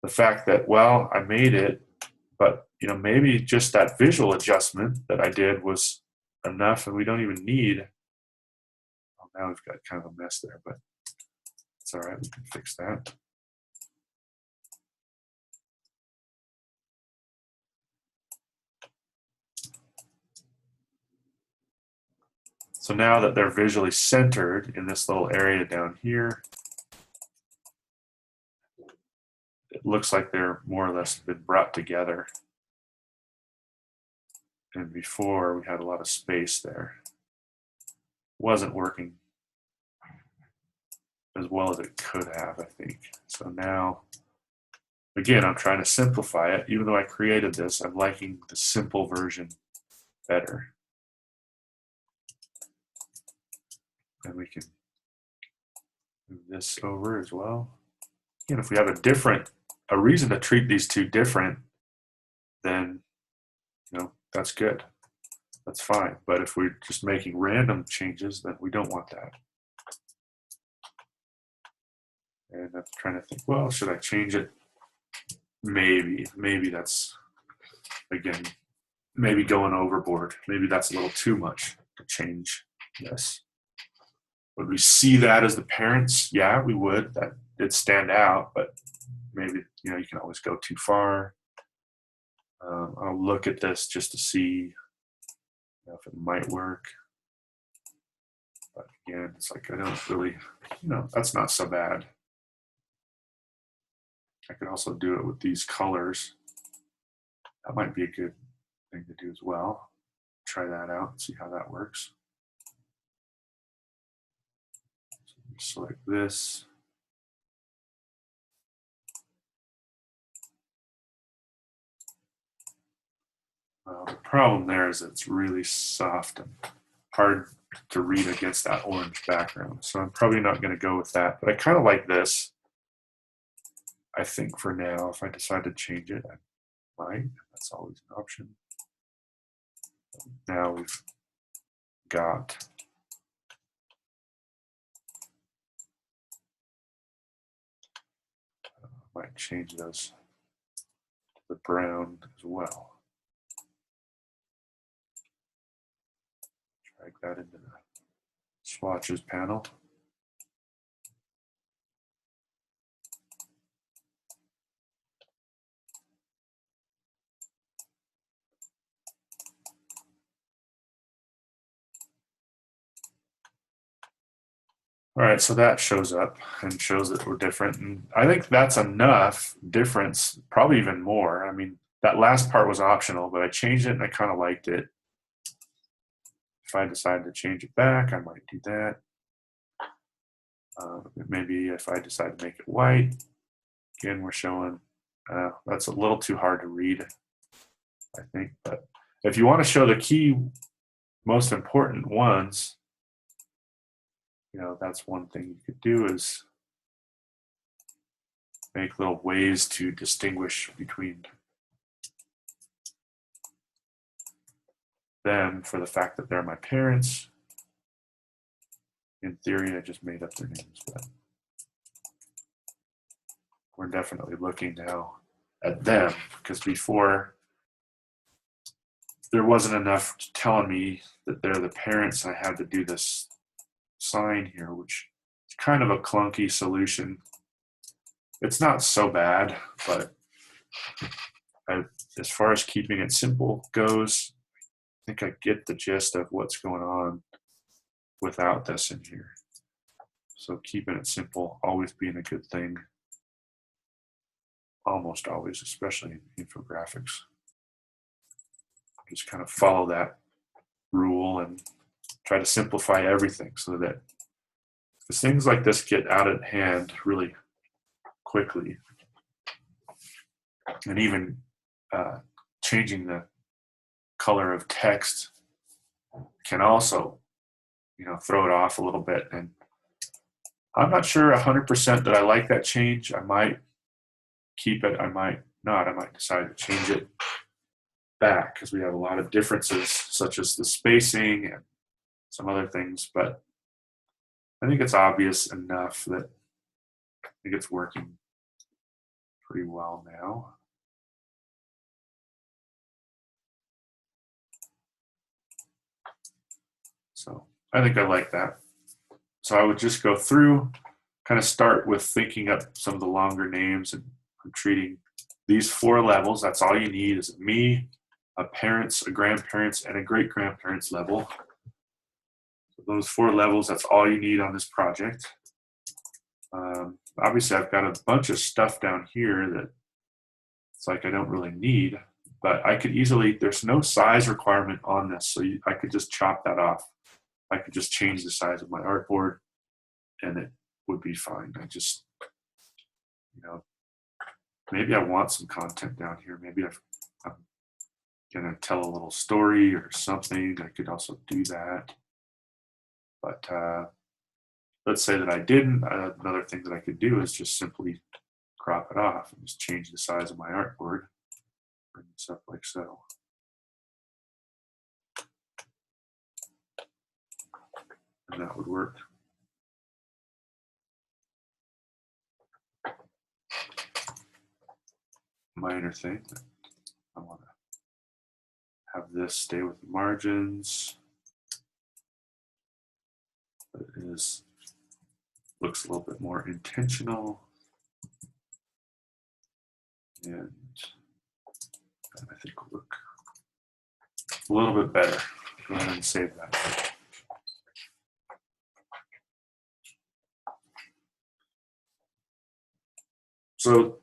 the fact that, well, I made it, but maybe just that visual adjustment that I did was enough and we don't even need, well, now we've got kind of a mess there, but it's all right, we can fix that. So now that they're visually centered in this little area down here, it looks like they're more or less been brought together. And before we had a lot of space there. Wasn't working as well as it could have, I think. So now, again, I'm trying to simplify it. Even though I created this, I'm liking the simple version better. And we can move this over as well. Again, if we have a reason to treat these two different, then that's good. That's fine. But if we're just making random changes, then we don't want that. And I'm trying to think, well, should I change it? Maybe that's, again, maybe going overboard. Maybe that's a little too much to change this. Would we see that as the parents? Yeah, we would. That did stand out, but maybe, you can always go too far. I'll look at this just to see if it might work. But again, it's like I don't really, that's not so bad. I could also do it with these colors. That might be a good thing to do as well. Try that out and see how that works. So select this. The problem there is it's really soft and hard to read against that orange background. So I'm probably not going to go with that. But I kind of like this. I think for now, if I decide to change it, I might. That's always an option. Now we've got might change those to the brown as well. Drag that into the swatches panel. All right, so that shows up and shows that we're different. And I think that's enough difference, probably even more. I mean, that last part was optional, but I changed it and I kind of liked it. If I decide to change it back, I might do that. Maybe if I decide to make it white, again, we're showing, that's a little too hard to read, I think. But if you want to show the key, most important ones, that's one thing you could do is make little ways to distinguish between them for the fact that they're my parents. In theory, I just made up their names, but we're definitely looking now at them, because before there wasn't enough telling me that they're the parents. I had to do this sign here, which is kind of a clunky solution. It's not so bad, but as far as keeping it simple goes, I think I get the gist of what's going on without this in here. So keeping it simple, always being a good thing. Almost always, especially in infographics. Just kind of follow that rule and try to simplify everything so that, because things like this get out of hand really quickly. And even changing the color of text can also, throw it off a little bit. And I'm not sure 100% that I like that change. I might keep it. I might not. I might decide to change it back because we have a lot of differences, such as the spacing and some other things. But I think it's obvious enough that I think it's working pretty well now. So I think I like that. So I would just go through, kind of start with thinking up some of the longer names, and I'm treating these 4 levels. That's all you need is me, a parents, a grandparents, and a great-grandparents level. So those 4 levels, that's all you need on this project. Obviously, I've got a bunch of stuff down here that it's like I don't really need, but I could easily, there's no size requirement on this, so I could just chop that off. I could just change the size of my artboard and it would be fine. I just, maybe I want some content down here. Maybe I'm gonna tell a little story or something. I could also do that. But let's say that I didn't. Another thing that I could do is just simply crop it off and just change the size of my artboard. Bring this up like so. And that would work. Minor thing. I want to have this stay with the margins. But it looks a little bit more intentional. And I think will look a little bit better. Go ahead and save that. So,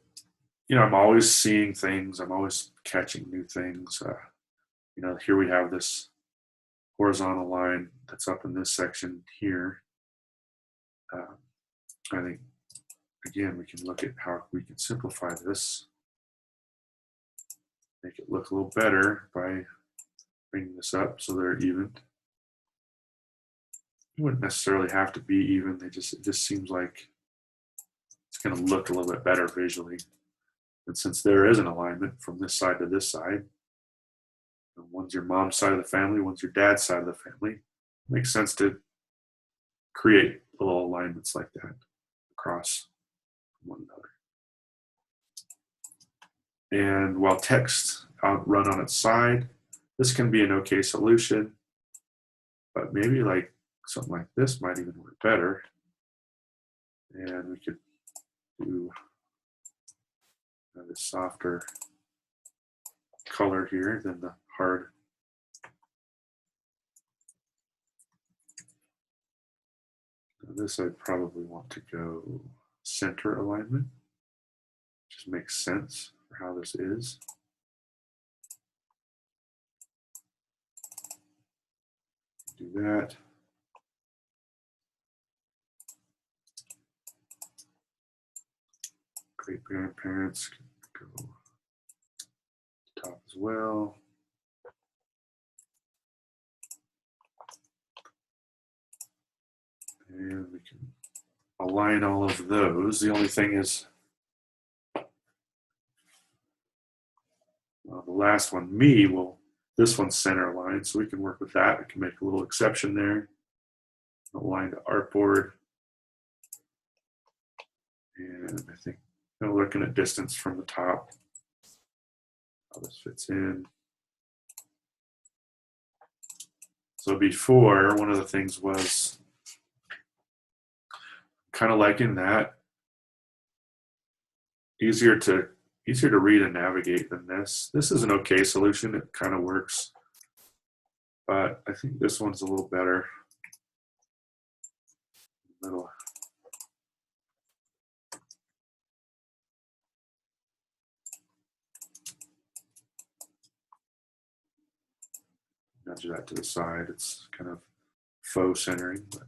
I'm always seeing things. I'm always catching new things. Here we have this horizontal line that's up in this section here. I think, again, we can look at how we can simplify this, make it look a little better by bringing this up so they're even. It wouldn't necessarily have to be even. It just seems like it's going to look a little bit better visually. And since there is an alignment from this side to this side, one's your mom's side of the family, one's your dad's side of the family, it makes sense to create little alignments like that across one another. And while text run on its side, this can be an okay solution, but maybe like something like this might even work better. And we could do a softer color here than the hard. Now this I'd probably want to go center alignment. Just makes sense for how this is. Do that. Great grandparents can go top as well. And we can align all of those. The only thing is, the last one, me, this one's center aligned, so we can work with that. We can make a little exception there. Align to artboard. And I think looking at distance from the top, how this fits in. So before, one of the things was kind of liking that. Easier to read and navigate than this. This is an okay solution. It kind of works, but I think this one's a little better. Middle. Nudge that to the side. It's kind of faux centering, but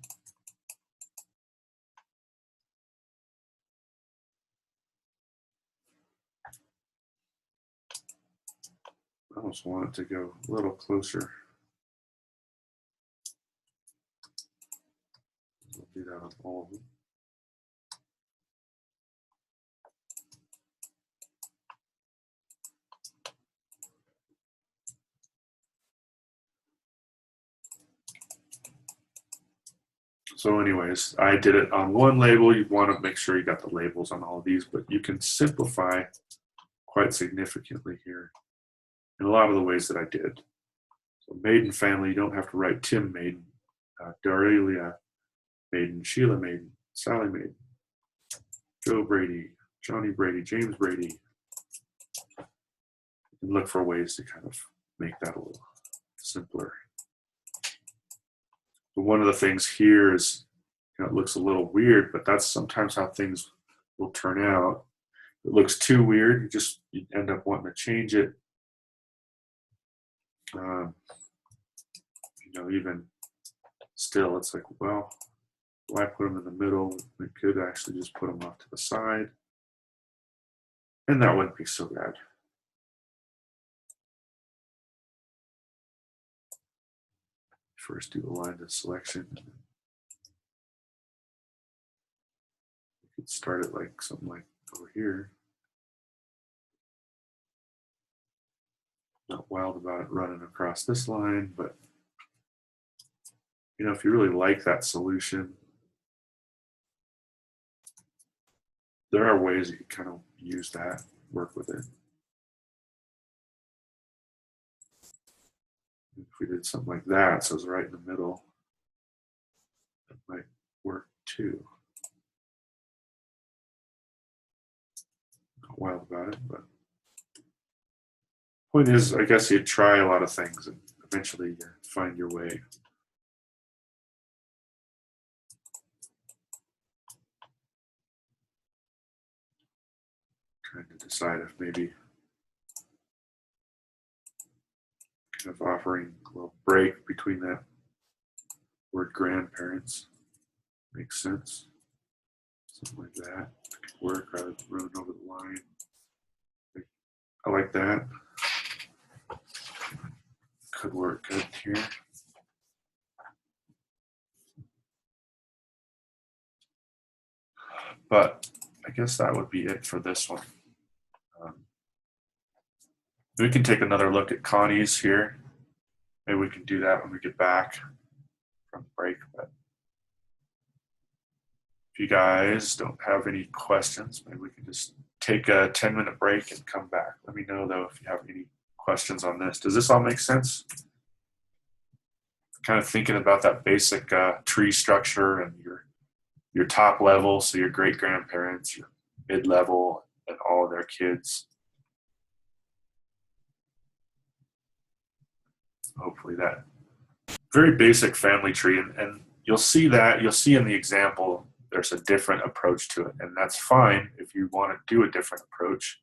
almost want it to go a little closer. We'll do that on all of them. So anyways, I did it on one label. You want to make sure you got the labels on all of these, but you can simplify quite significantly here in a lot of the ways that I did. So Maiden family, you don't have to write Tim Maiden, Darelia Maiden, Sheila Maiden, Sally Maiden, Joe Brady, Johnny Brady, James Brady. And look for ways to kind of make that a little simpler. But one of the things here is, you know, it looks a little weird, but that's sometimes how things will turn out. If it looks too weird, you end up wanting to change it. You know, even still, it's like, well, why put them in the middle? We could actually just put them off to the side, and that wouldn't be so bad. First do the line of selection. You could start it like something like over here. Not wild about it running across this line, but you know, if you really like that solution, there are ways you can kind of use that, work with it. If we did something like that, so it's right in the middle, that might work too. Not wild about it, but point is, I guess you try a lot of things and eventually you find your way. Trying to decide if maybe kind of offering a little break between that word grandparents makes sense. Something like that could work rather than running over the line. I like that. Could work good here. But I guess that would be it for this one. We can take another look at Connie's here. Maybe we can do that when we get back from the break. But if you guys don't have any questions, maybe we can just take a 10-minute break and come back. Let me know, though, if you have any questions on this. Does this all make sense? Kind of thinking about that basic tree structure and your top level, so your great-grandparents, your mid-level, and all of their kids. Hopefully that very basic family tree, and you'll see in the example there's a different approach to it, and that's fine if you want to do a different approach.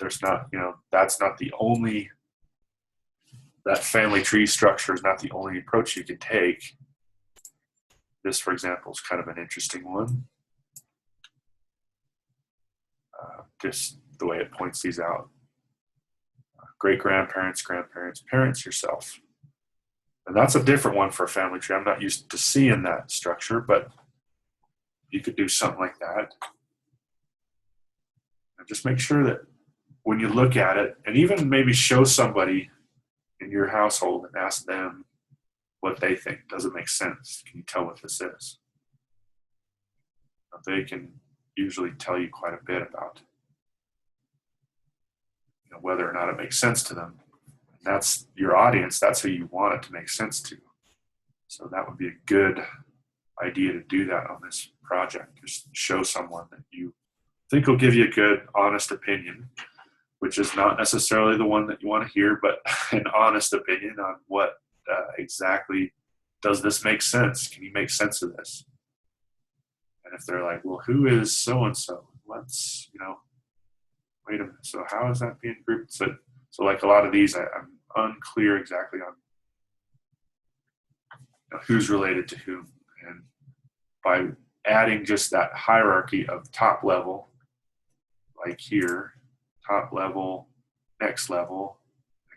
There's not, you know, that's not the only, that family tree structure is not the only approach you can take. This, for example, is kind of an interesting one. Just the way it points these out. Great-grandparents, grandparents, parents, yourself. And that's a different one for a family tree. I'm not used to seeing that structure, but you could do something like that. And just make sure that when you look at it, and even maybe show somebody in your household and ask them what they think. Does it make sense? Can you tell what this is? They can usually tell you quite a bit about, you know, whether or not it makes sense to them. And that's your audience. That's who you want it to make sense to. So that would be a good idea to do that on this project. Just show someone that you think will give you a good, honest opinion, which is not necessarily the one that you want to hear, but an honest opinion on what exactly does this make sense? Can you make sense of this? And if they're like, well, who is so-and-so? Let's, you know, wait a minute. So how is that being grouped? So like a lot of these, I'm unclear exactly on, you know, who's related to whom. And by adding just that hierarchy of top level, like here, top level, next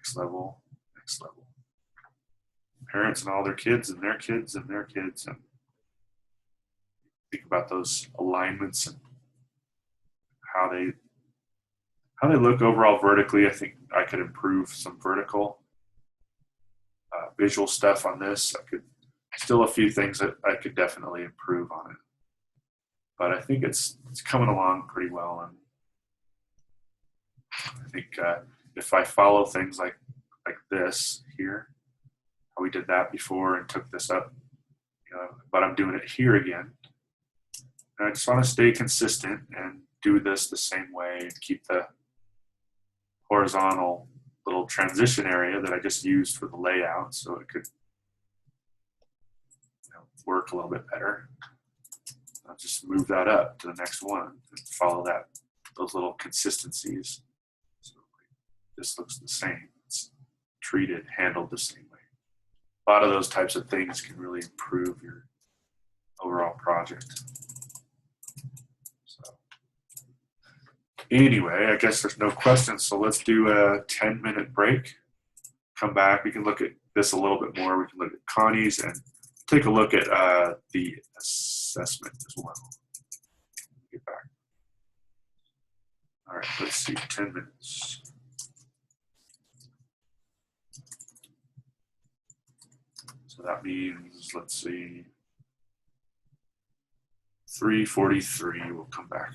next level, next level. Parents and all their kids and their kids and their kids, and think about those alignments and how they look overall vertically. I think I could improve some vertical visual stuff on this. I could still a few things that I could definitely improve on it, but I think it's coming along pretty well. And I think if I follow things like this here, how we did that before and took this up, but I'm doing it here again. And I just want to stay consistent and do this the same way and keep the horizontal little transition area that I just used for the layout so it could work a little bit better. I'll just move that up to the next one and follow those little consistencies. So this looks the same. It's treated, handled the same way. A lot of those types of things can really improve your overall project. So anyway, I guess there's no questions, so let's do a 10-minute break. Come back. We can look at this a little bit more. We can look at Connie's and take a look at the assessment as well. Get back. All right, let's see, 10 minutes. So that means, let's see, 3:43, we'll come back.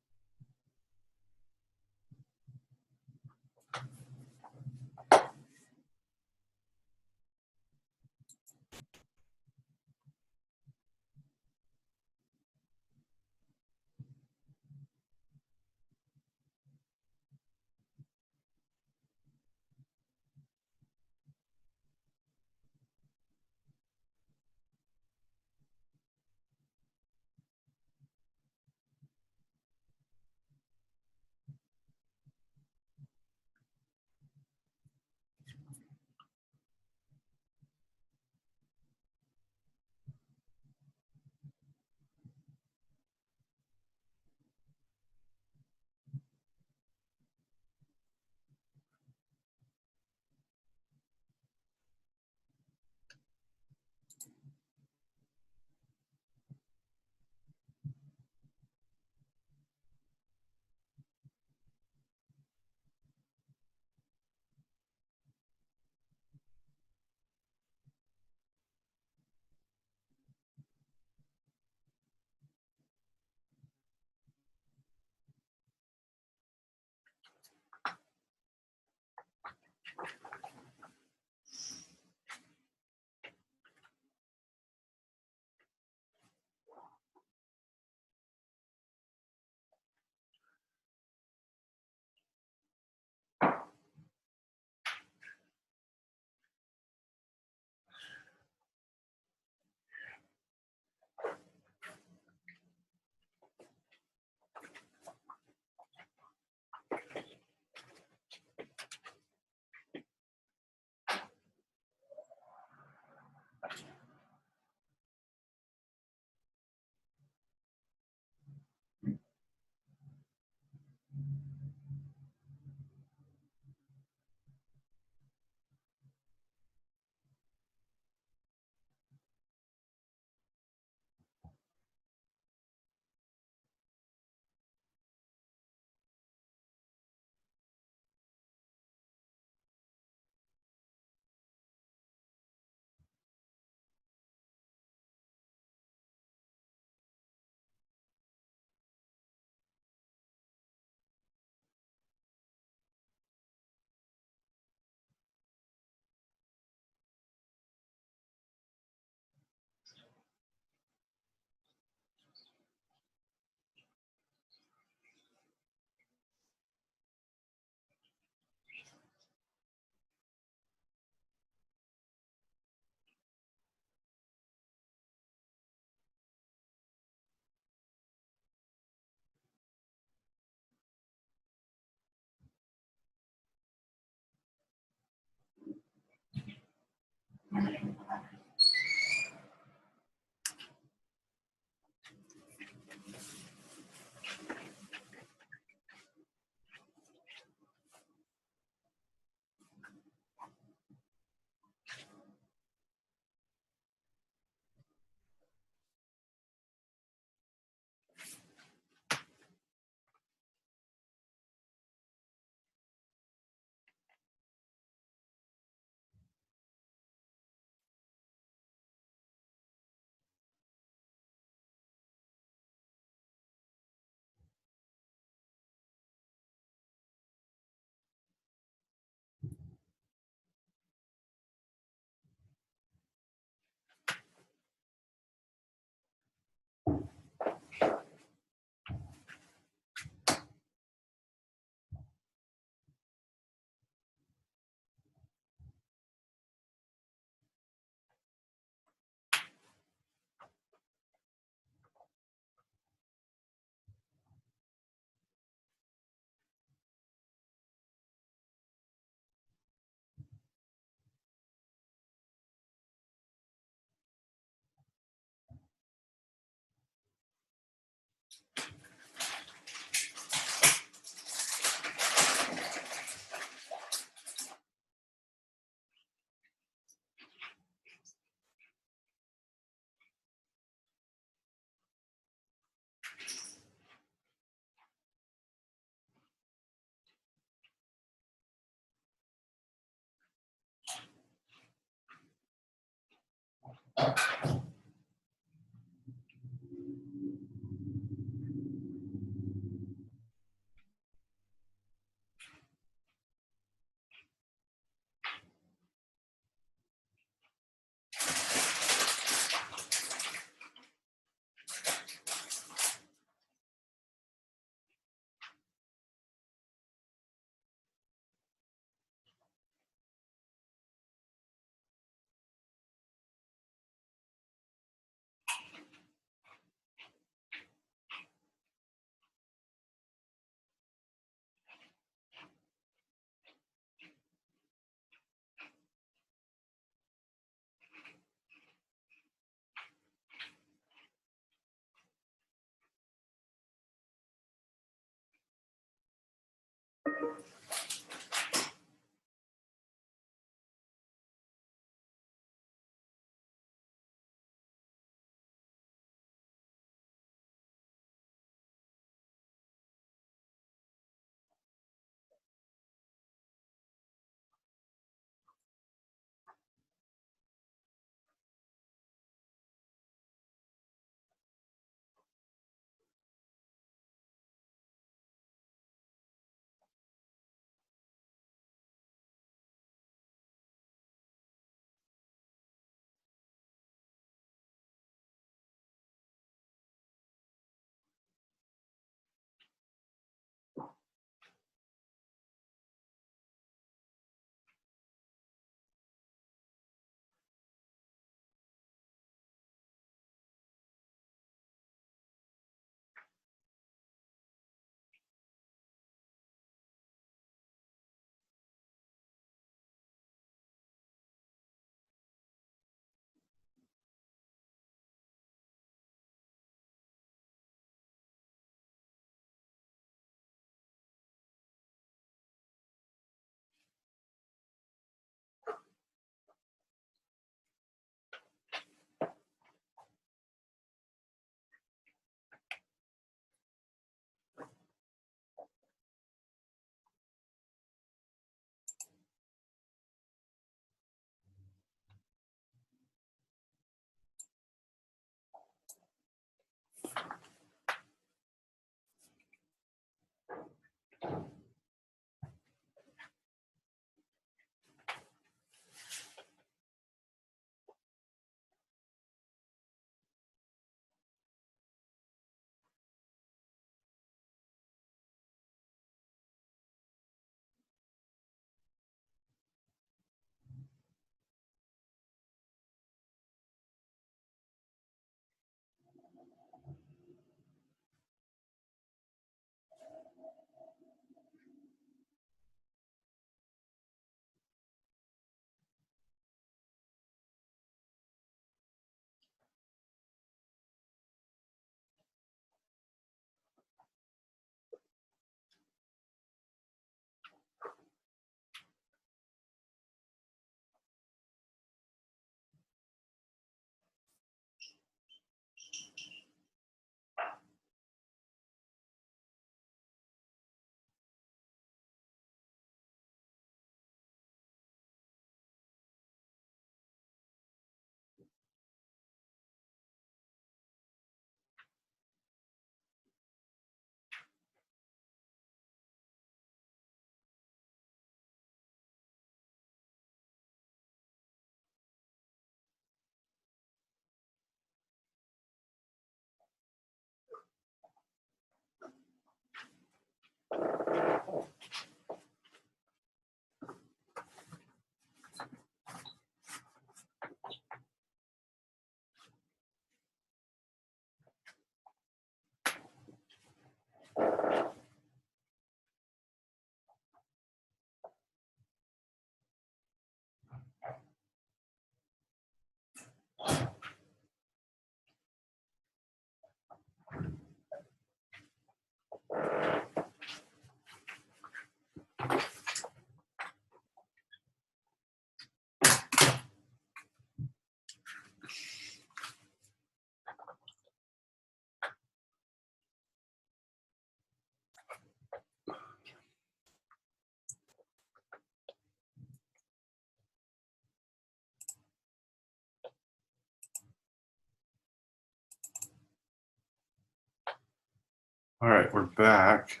All right, we're back.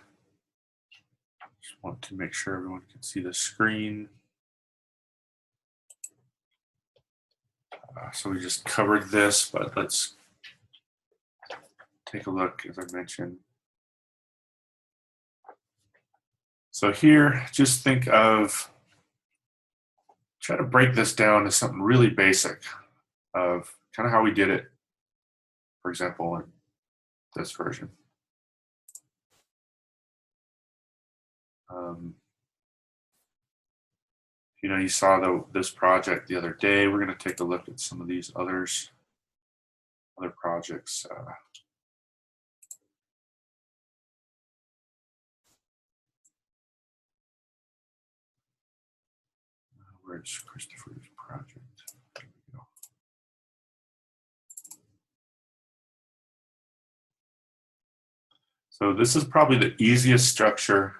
Just want to make sure everyone can see the screen. So we just covered this, but let's take a look, as I mentioned. So here, just think of, try to break this down to something really basic of kind of how we did it, for example, in this version. You saw this project the other day. We're going to take a look at some of these other projects. Where's Christopher's project? There we go. So this is probably the easiest structure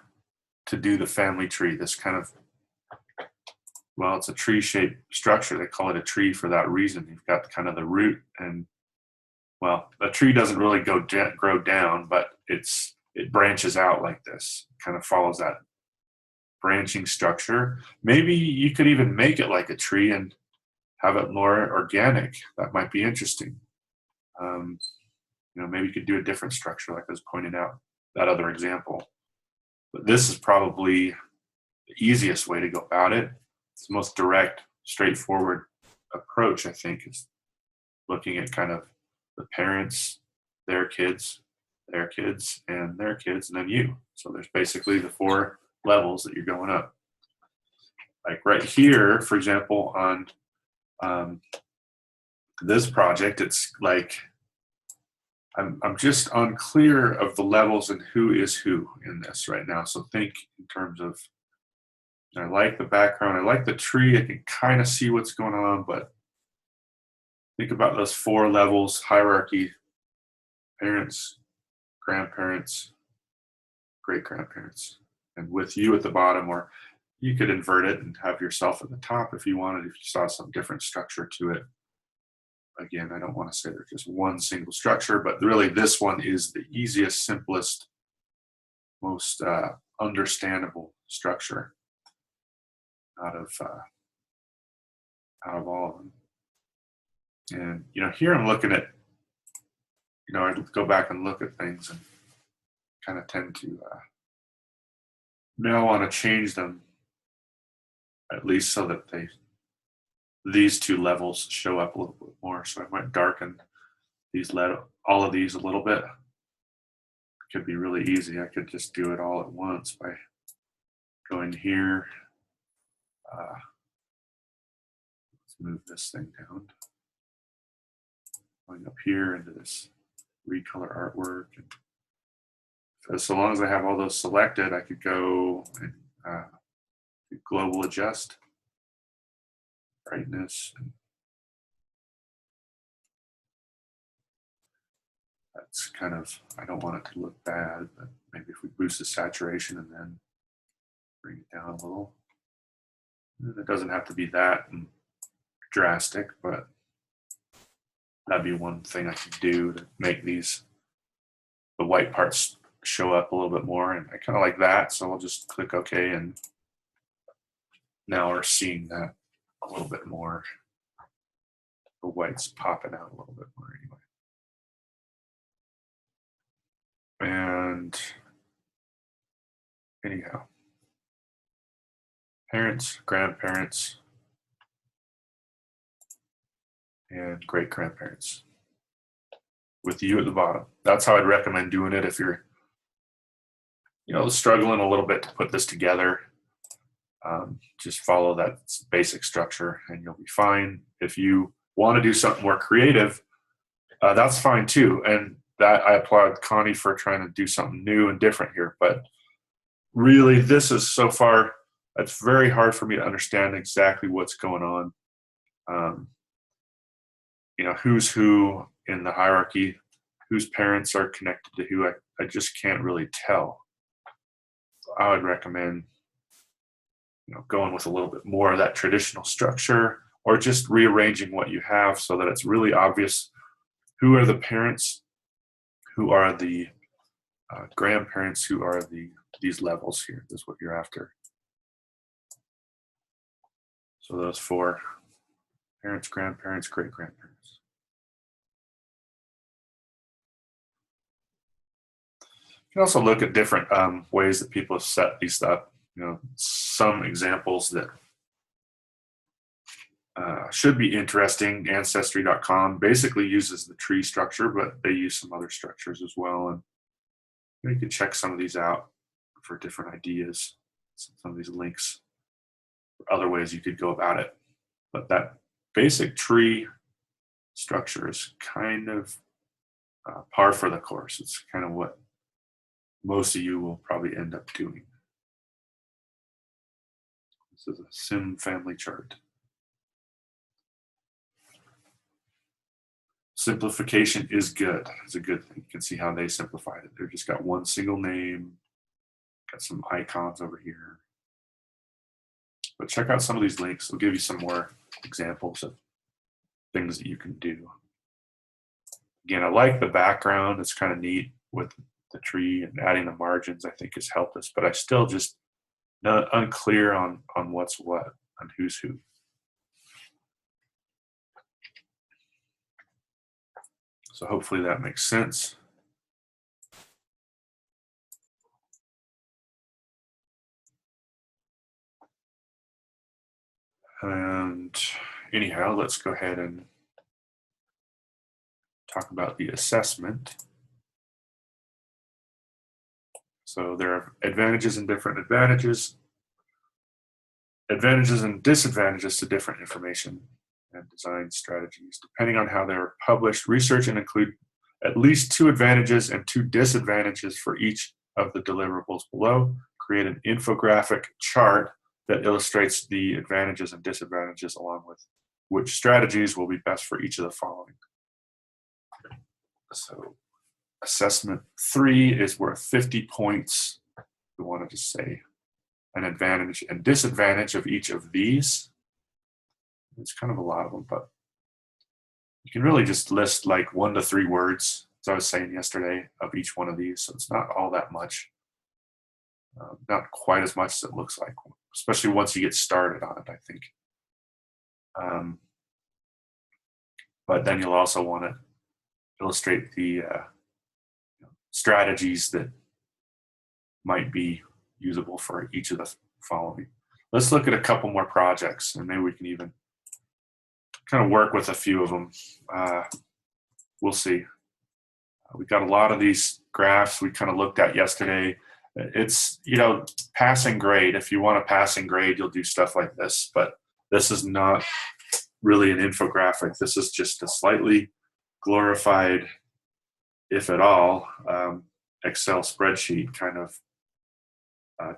to do the family tree. This kind of, well, it's a tree-shaped structure. They call it a tree for that reason. You've got kind of the root, and well, a tree doesn't really grow down, but it branches out like this. It kind of follows that branching structure. Maybe you could even make it like a tree and have it more organic. That might be interesting. Maybe you could do a different structure, like I was pointing out that other example. But this is probably the easiest way to go about it. It's the most direct, straightforward approach, I think, is looking at kind of the parents, their kids, and their kids, and then you. So there's basically the 4 levels that you're going up. Like right here, for example, on this project, it's like I'm just unclear of the levels and who is who in this right now. So think in terms of, I like the background, I like the tree, I can kind of see what's going on, but think about those 4 levels: hierarchy, parents, grandparents, great-grandparents, and with you at the bottom, or you could invert it and have yourself at the top if you wanted, if you saw some different structure to it. Again, I don't want to say there's just one single structure, but really this one is the easiest, simplest, most understandable structure out of all of them. And here I'm looking at, I go back and look at things and kind of tend to now want to change them, at least so that these 2 levels show up a little bit more. So I might darken all of these a little bit. It could be really easy. I could just do it all at once by going here. Let's move this thing down. Going up here into this recolor artwork. And so long as I have all those selected, I could go and global adjust, brightness. And that's kind of, I don't want it to look bad, but maybe if we boost the saturation and then bring it down a little. And it doesn't have to be that drastic, but that'd be one thing I could do to make the white parts show up a little bit more. And I kind of like that, so I'll just click OK, and now we're seeing that a little bit more. The white's popping out a little bit more anyway. And anyhow, parents, grandparents, and great-grandparents with you at the bottom. That's how I'd recommend doing it if you're struggling a little bit to put this together. Just follow that basic structure and you'll be fine. If you want to do something more creative, that's fine too. And that I applaud Connie for trying to do something new and different here. But really, this is so far, it's very hard for me to understand exactly what's going on. Who's who in the hierarchy, whose parents are connected to who, I just can't really tell. So I would recommend going with a little bit more of that traditional structure, or just rearranging what you have so that it's really obvious who are the parents, who are the grandparents who are these levels here. This is what you're after. So those 4: parents, grandparents, great-grandparents. You can also look at different ways that people have set these up. Some examples that should be interesting. Ancestry.com basically uses the tree structure, but they use some other structures as well. And you can check some of these out for different ideas, some of these links, other ways you could go about it. But that basic tree structure is kind of par for the course. It's kind of what most of you will probably end up doing. This is a sim family chart. Simplification is good. It's a good thing. You can see how they simplified it. They've just got one single name, got some icons over here. But check out some of these links. They'll give you some more examples of things that you can do. Again, I like the background. It's kind of neat with the tree, and adding the margins I think has helped us, but I still just not unclear on what's what, on who's who. So hopefully that makes sense. And anyhow, let's go ahead and talk about the assessment. So there are advantages and disadvantages to different information and design strategies. Depending on how they're published, research and include at least 2 advantages and 2 disadvantages for each of the deliverables below. Create an infographic chart that illustrates the advantages and disadvantages along with which strategies will be best for each of the following. So assessment 3 is worth 50 points. We wanted to say an advantage and disadvantage of each of these. It's kind of a lot of them, but you can really just list like 1 to 3 words, as I was saying yesterday, of each one of these. So it's not all that much, not quite as much as it looks like, especially once you get started on it, I think. But then you'll also want to illustrate the strategies that might be usable for each of the following. Let's look at a couple more projects, and maybe we can even kind of work with a few of them. We'll see. We got a lot of these graphs we kind of looked at yesterday. It's, passing grade. If you want a passing grade, you'll do stuff like this, but this is not really an infographic. This is just a slightly glorified, if at all, Excel spreadsheet kind of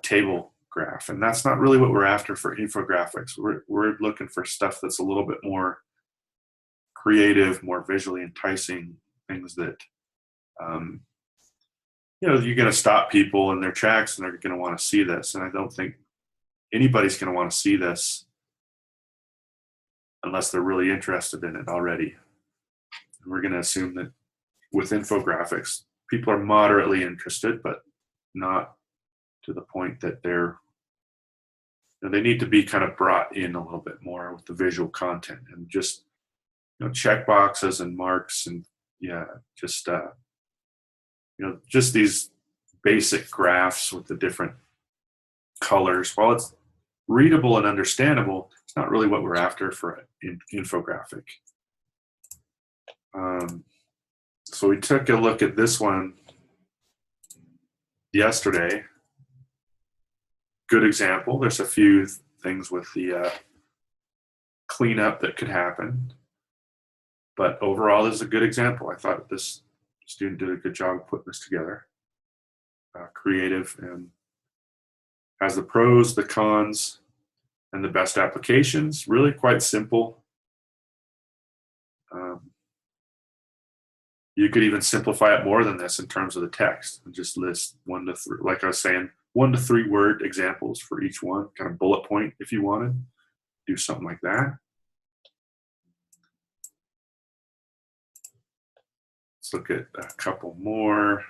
table graph. And that's not really what we're after for infographics. We're looking for stuff that's a little bit more creative, more visually enticing, things that, you're going to stop people in their tracks and they're going to want to see this. And I don't think anybody's going to want to see this unless they're really interested in it already. And we're going to assume that with infographics, people are moderately interested, but not to the point that they need to be kind of brought in a little bit more with the visual content, and just check boxes and marks, and just these basic graphs with the different colors. While it's readable and understandable, it's not really what we're after for an infographic. So we took a look at this one yesterday. Good example. There's a few things with the cleanup that could happen, but overall, this is a good example. I thought this student did a good job of putting this together. Creative, and has the pros, the cons, and the best applications. Really quite simple. You could even simplify it more than this in terms of the text and just list 1 to 3, like I was saying, 1 to 3 word examples for each one, kind of bullet point if you wanted. Do something like that. Let's look at a couple more.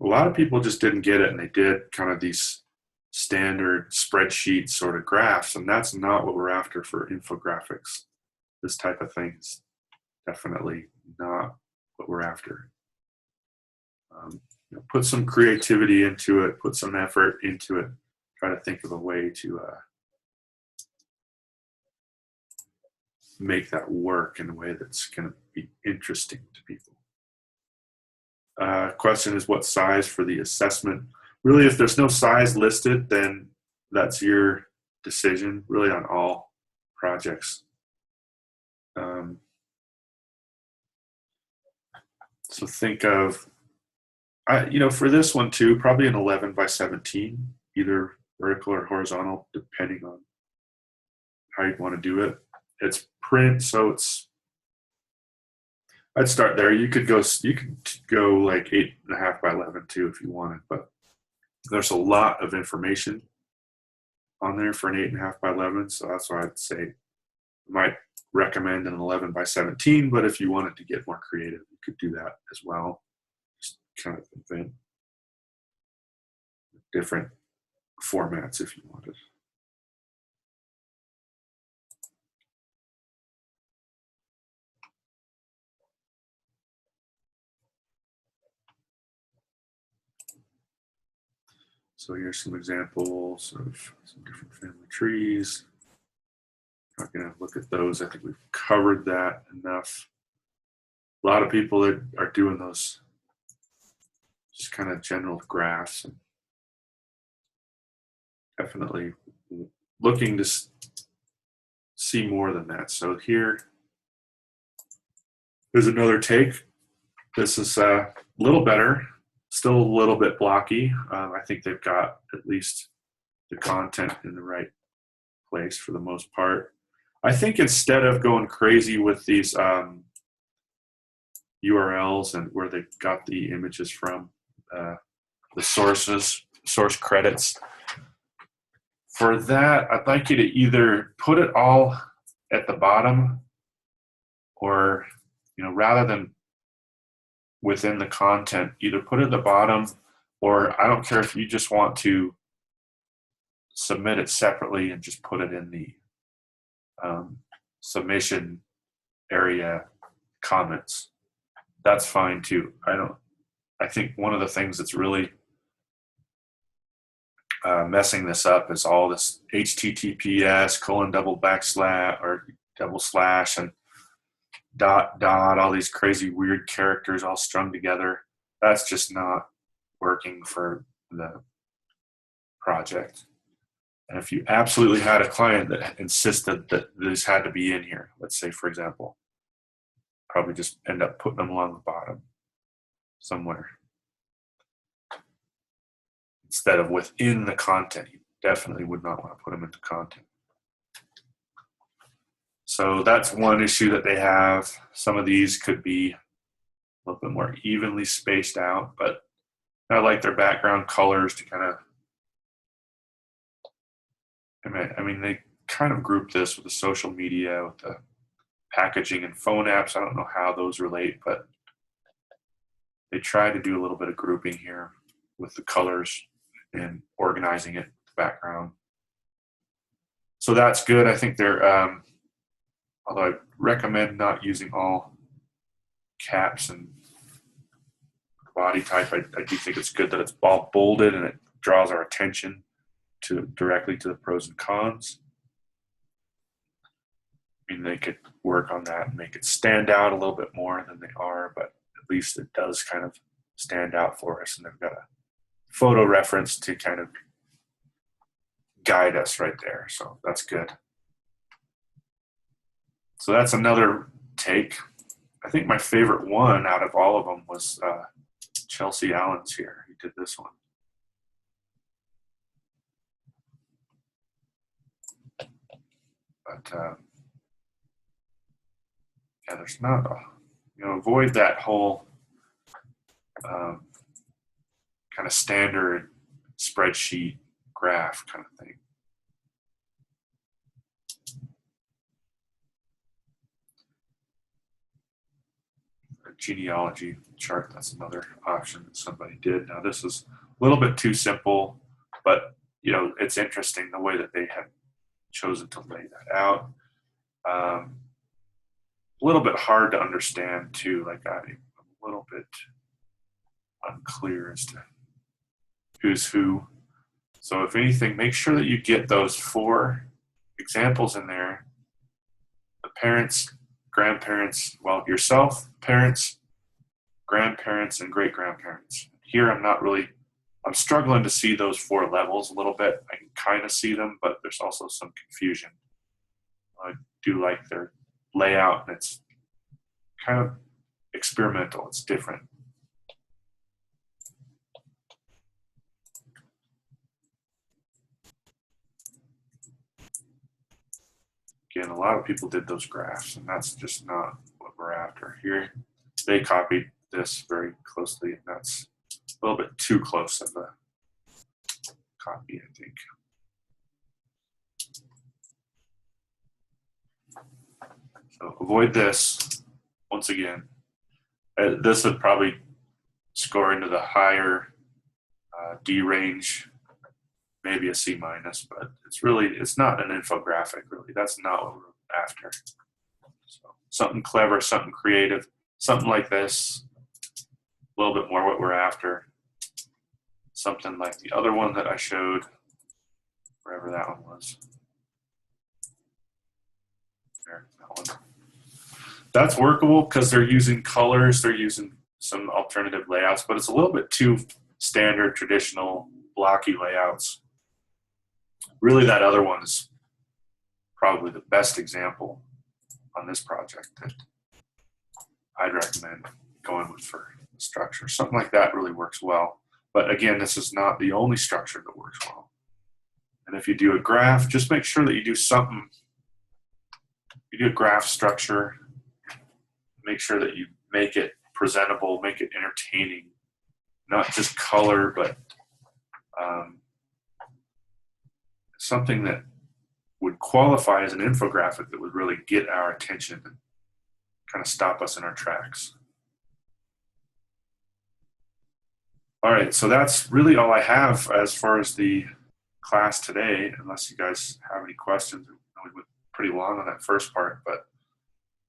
A lot of people just didn't get it, and they did kind of these standard spreadsheet sort of graphs, and that's not what we're after for infographics. This type of thing is definitely not what we're after. Put some creativity into it, put some effort into it, try to think of a way to make that work in a way that's going to be interesting to people. Question is, what size for the assessment? Really, if there's no size listed, then that's your decision, really, on all projects. So think of, for this one too, probably an 11 by 17, either vertical or horizontal, depending on how you want to do it. It's print, so I'd start there. You could go like 8.5 by 11 too if you wanted, but there's a lot of information on there for an 8.5 by 11, so that's why I'd say I might recommend an 11 by 17, but if you wanted to get more creative, you could do that as well. Just kind of invent different formats if you wanted. So here's some examples of some different family trees. I'm not going to look at those. I think we've covered that enough. A lot of people that are doing those just kind of general graphs, and definitely looking to see more than that. So here is another take. This is a little better, still a little bit blocky. I think they've got at least the content in the right place for the most part. I think instead of going crazy with these URLs and where they got the images from, the source credits, for that, I'd like you to either put it all at the bottom, or rather than within the content, either put it at the bottom, or I don't care if you just want to submit it separately and just put it in the submission area comments. That's fine too. I think one of the things that's really messing this up is all this HTTPS : double slash and dot, all these crazy weird characters all strung together. That's just not working for the project. And if you absolutely had a client that insisted that this had to be in here, let's say, for example, probably just end up putting them along the bottom somewhere instead of within the content. You definitely would not want to put them into content. So that's one issue that they have. Some of these could be a little bit more evenly spaced out, but I like their background colors to kind of, I mean, they kind of group this with the social media, with the packaging and phone apps. I don't know how those relate, but they try to do a little bit of grouping here with the colors and organizing it, the background. So that's good. I think they're, although I recommend not using all caps and body type, I do think it's good that it's all bolded and it draws our attention directly to the pros and cons. I mean, they could work on that and make it stand out a little bit more than they are, but at least it does kind of stand out for us, and they've got a photo reference to kind of guide us right there. So that's good. So that's another take. I think my favorite one out of all of them was Chelsea Allen's here. He did this one. But yeah, there's not avoid that whole kind of standard spreadsheet graph kind of thing. genealogy chart. That's another option that somebody did. Now this is a little bit too simple, but you know, it's interesting the way that they have chosen to lay that out. A little bit hard to understand too. Like I'm a little bit unclear as to who's who. So if anything, make sure that you get those 4 examples in there. The parents, grandparents, well, yourself, parents, grandparents, and great-grandparents. Here I'm struggling to see those 4 levels a little bit. I can kind of see them, but there's also some confusion. I do like their layout, and it's kind of experimental. It's different. Again, a lot of people did those graphs, and that's just not what we're after here. They copied this very closely, and that's a little bit too close of a copy, I think. So avoid this. Once again, this would probably score into the higher D range, maybe a C minus, but it's not an infographic really. That's not what we're after. So something clever, something creative, something like this, a little bit more what we're after. Something like the other one that I showed, wherever that one was. There, that one. That's workable because they're using colors, they're using some alternative layouts, but it's a little bit too standard, traditional, blocky layouts. Really, that other one is probably the best example on this project that I'd recommend going with for the structure. Something like that really works well. But again, this is not the only structure that works well. And if you do a graph, just make sure that you do something. You do a graph structure, make sure that you make it presentable, make it entertaining, not just color, but something that would qualify as an infographic that would really get our attention and kind of stop us in our tracks. All right, so that's really all I have as far as the class today, unless you guys have any questions. We went pretty long on that first part, but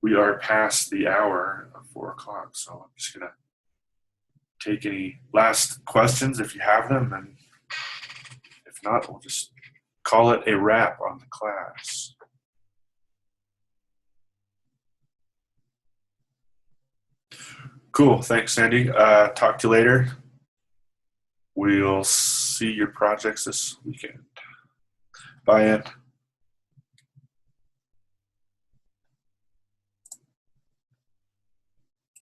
we are past the hour of 4 o'clock, so I'm just gonna take any last questions if you have them, and if not, we'll just call it a wrap on the class. Cool, thanks, Sandy. Talk to you later. We'll see your projects this weekend. Bye, Ann.